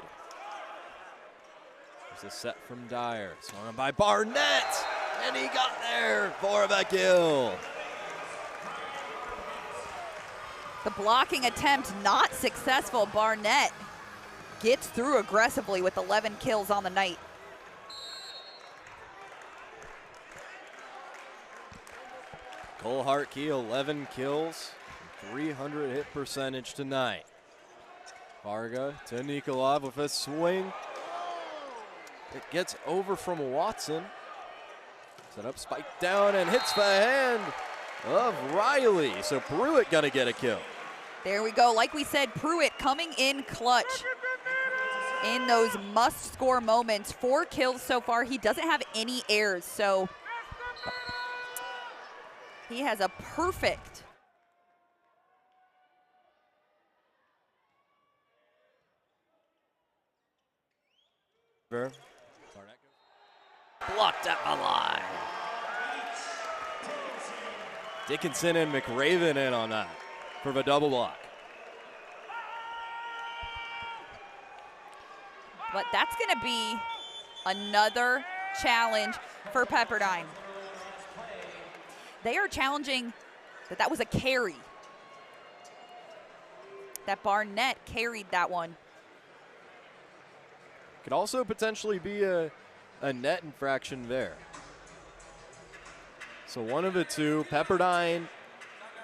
There's a set from Dyer. Swung by Barnett, and he got there for the kill. The blocking attempt not successful. Barnett gets through aggressively with 11 kills on the night. Cole Hartke, 11 kills, 300 hit percentage tonight. Varga to Nikolov with a swing. It gets over from Watson. Set up, spike down, and hits the hand of Riley. So Pruitt gonna get a kill. There we go. Like we said, Pruitt coming in clutch in those must-score moments. 4 kills so far. He doesn't have any errors, so he has a perfect blocked at the line. Dickinson and McRaven in on that for the double block. But that's going to be another challenge for Pepperdine. They are challenging that was a carry. That Barnett carried that one. Could also potentially be a net infraction there. So one of the two. Pepperdine,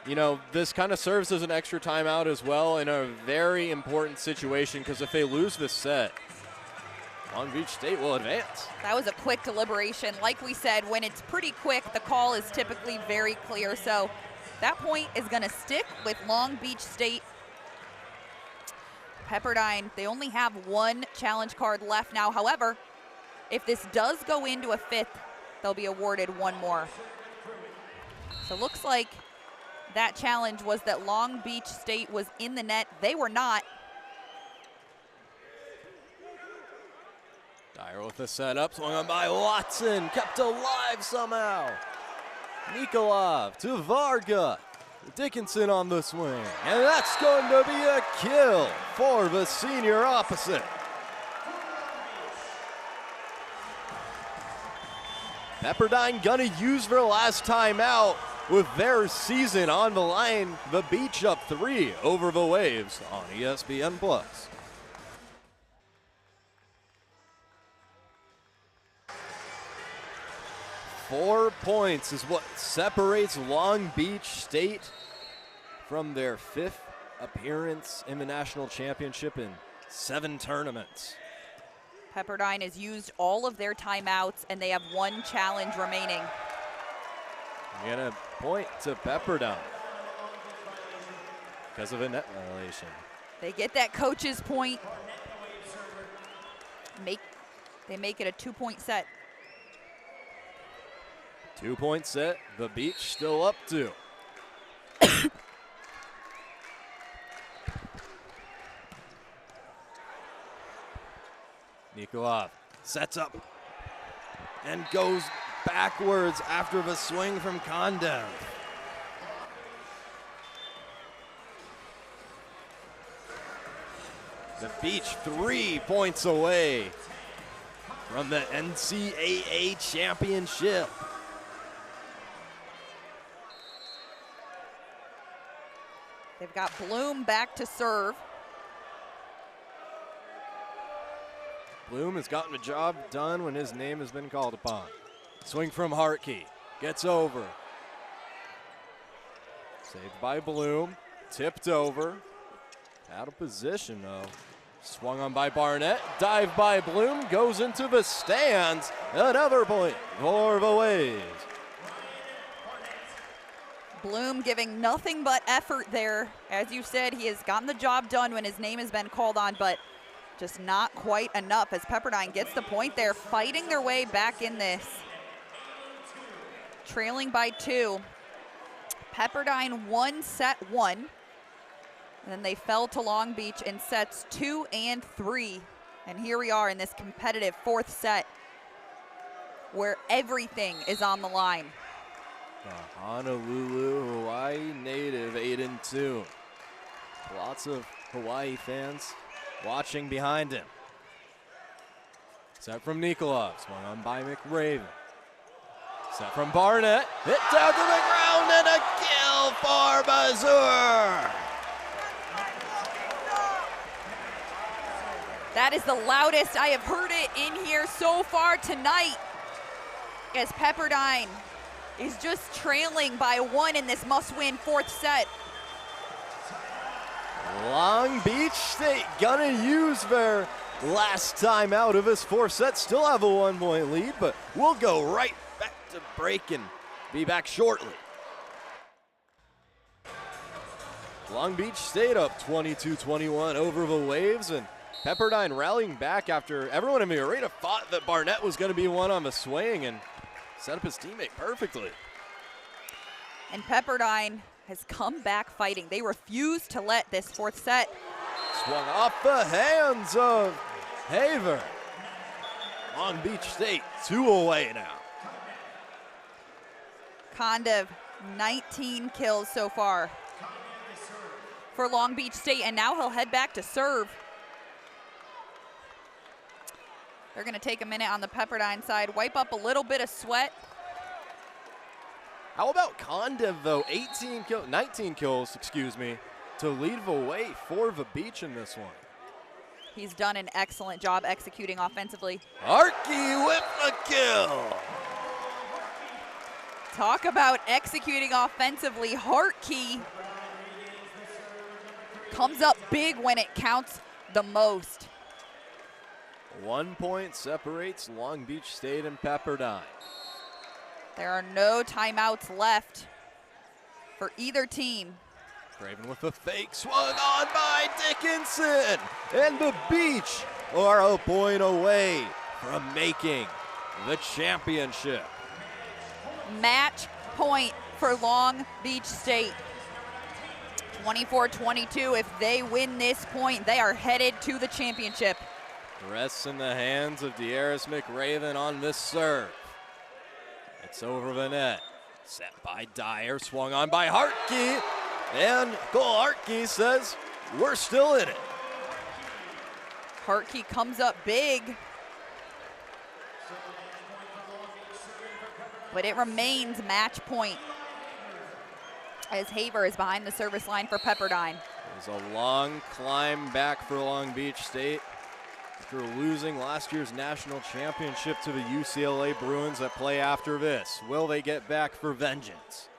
you know, this kind of serves as an extra timeout as well in a very important situation, because if they lose this set, Long Beach State will advance. That was a quick deliberation. Like we said, when it's pretty quick, the call is typically very clear. So that point is going to stick with Long Beach State. Pepperdine, they only have 1 challenge card left now. However, if this does go into a 5th, they'll be awarded 1 more. So looks like that challenge was that Long Beach State was in the net. They were not. Dyer with the setup, swung on by Watson, kept alive somehow. Nikolov to Varga. Dickinson on the swing, and that's going to be a kill for the senior opposite. Pepperdine gonna use their last timeout with their season on the line. The Beach up 3 over the Waves on ESPN+. 4 points is what separates Long Beach State from their 5th appearance in the national championship in 7 tournaments. Pepperdine has used all of their timeouts, and they have 1 challenge remaining. We're gonna point to Pepperdine because of a net violation. They get that coach's point. They make it a 2-point set. 2-point set, the Beach still up 2. Nikolov sets up and goes backwards after the swing from Kondev. The Beach 3 points away from the NCAA championship. They've got Bloom back to serve. Bloom has gotten the job done when his name has been called upon. Swing from Hartke, gets over. Saved by Bloom, tipped over. Out of position though. Swung on by Barnett, dive by Bloom, goes into the stands. Another point for the Waves. Bloom giving nothing but effort there. As you said, he has gotten the job done when his name has been called on, but just not quite enough as Pepperdine gets the point there, fighting their way back in this. Trailing by 2. Pepperdine won set 1, and then they fell to Long Beach in sets 2 and 3. And here we are in this competitive 4th set where everything is on the line. The Honolulu, Hawaii native, Aiden Toon. Lots of Hawaii fans watching behind him. Set from Nikolov, swung on by McRaven. Set from Barnett, hit down to the ground, and a kill for Mazur. That is the loudest I have heard it in here so far tonight, as Pepperdine is just trailing by 1 in this must-win 4th set. Long Beach State gonna use their last time out of this 4th set. Still have a 1-point lead, but we'll go right back to break and be back shortly. Long Beach State up 22-21 over the Waves, and Pepperdine rallying back after everyone in the arena thought that Barnett was going to be one on the swing and set up his teammate perfectly. And Pepperdine has come back fighting. They refuse to let this 4th set. Swung off the hands of Haver. Long Beach State 2 away now. Kondev, 19 kills so far for Long Beach State, and now he'll head back to serve. They're going to take a minute on the Pepperdine side, wipe up a little bit of sweat. How about Kondev, though? 19 kills, to lead the way for the Beach in this one. He's done an excellent job executing offensively. Harkey with a kill. Talk about executing offensively. Harkey comes up big when it counts the most. 1 point separates Long Beach State and Pepperdine. There are no timeouts left for either team. Craven with a fake, swung on by Dickinson. And the Beach are a point away from making the championship. Match point for Long Beach State. 24-22, if they win this point, they are headed to the championship. Rests in the hands of De'Aris McRaven on this serve. It's over the net. Set by Dyer, swung on by Hartke. And Cole Hartke says, we're still in it. Hartke comes up big. But it remains match point as Haver is behind the service line for Pepperdine. There's a long climb back for Long Beach State after losing last year's national championship to the UCLA Bruins that play after this. Will they get back for vengeance?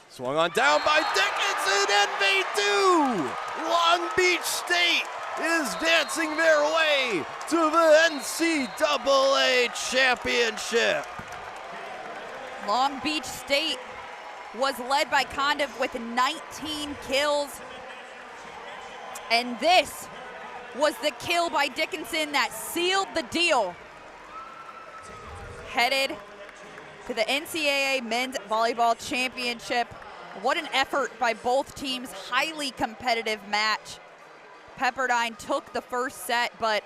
Swung on down by Dickinson, and they do! Long Beach State is dancing their way to the NCAA championship. Long Beach State was led by Kondev with 19 kills. And this was the kill by Dickinson that sealed the deal. Headed to the NCAA Men's Volleyball Championship. What an effort by both teams, highly competitive match. Pepperdine took the first set, but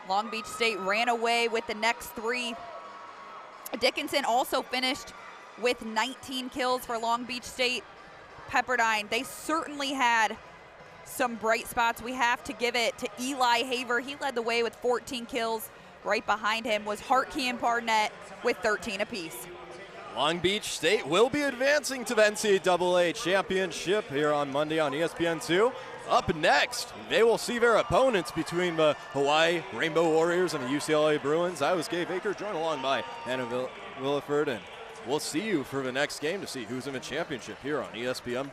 Long Beach State ran away with the next 3. Dickinson also finished with 19 kills for Long Beach State. Pepperdine, they certainly had some bright spots. We have to give it to Eli Haver. He led the way with 14 kills. Right behind him was Hartke and Barnett with 13 apiece. Long Beach State will be advancing to the NCAA championship here on Monday on ESPN2. Up next, they will see their opponents between the Hawaii Rainbow Warriors and the UCLA Bruins. I was Gabe Baker, joined along by Hannah Williford, and we'll see you for the next game to see who's in the championship here on ESPN+.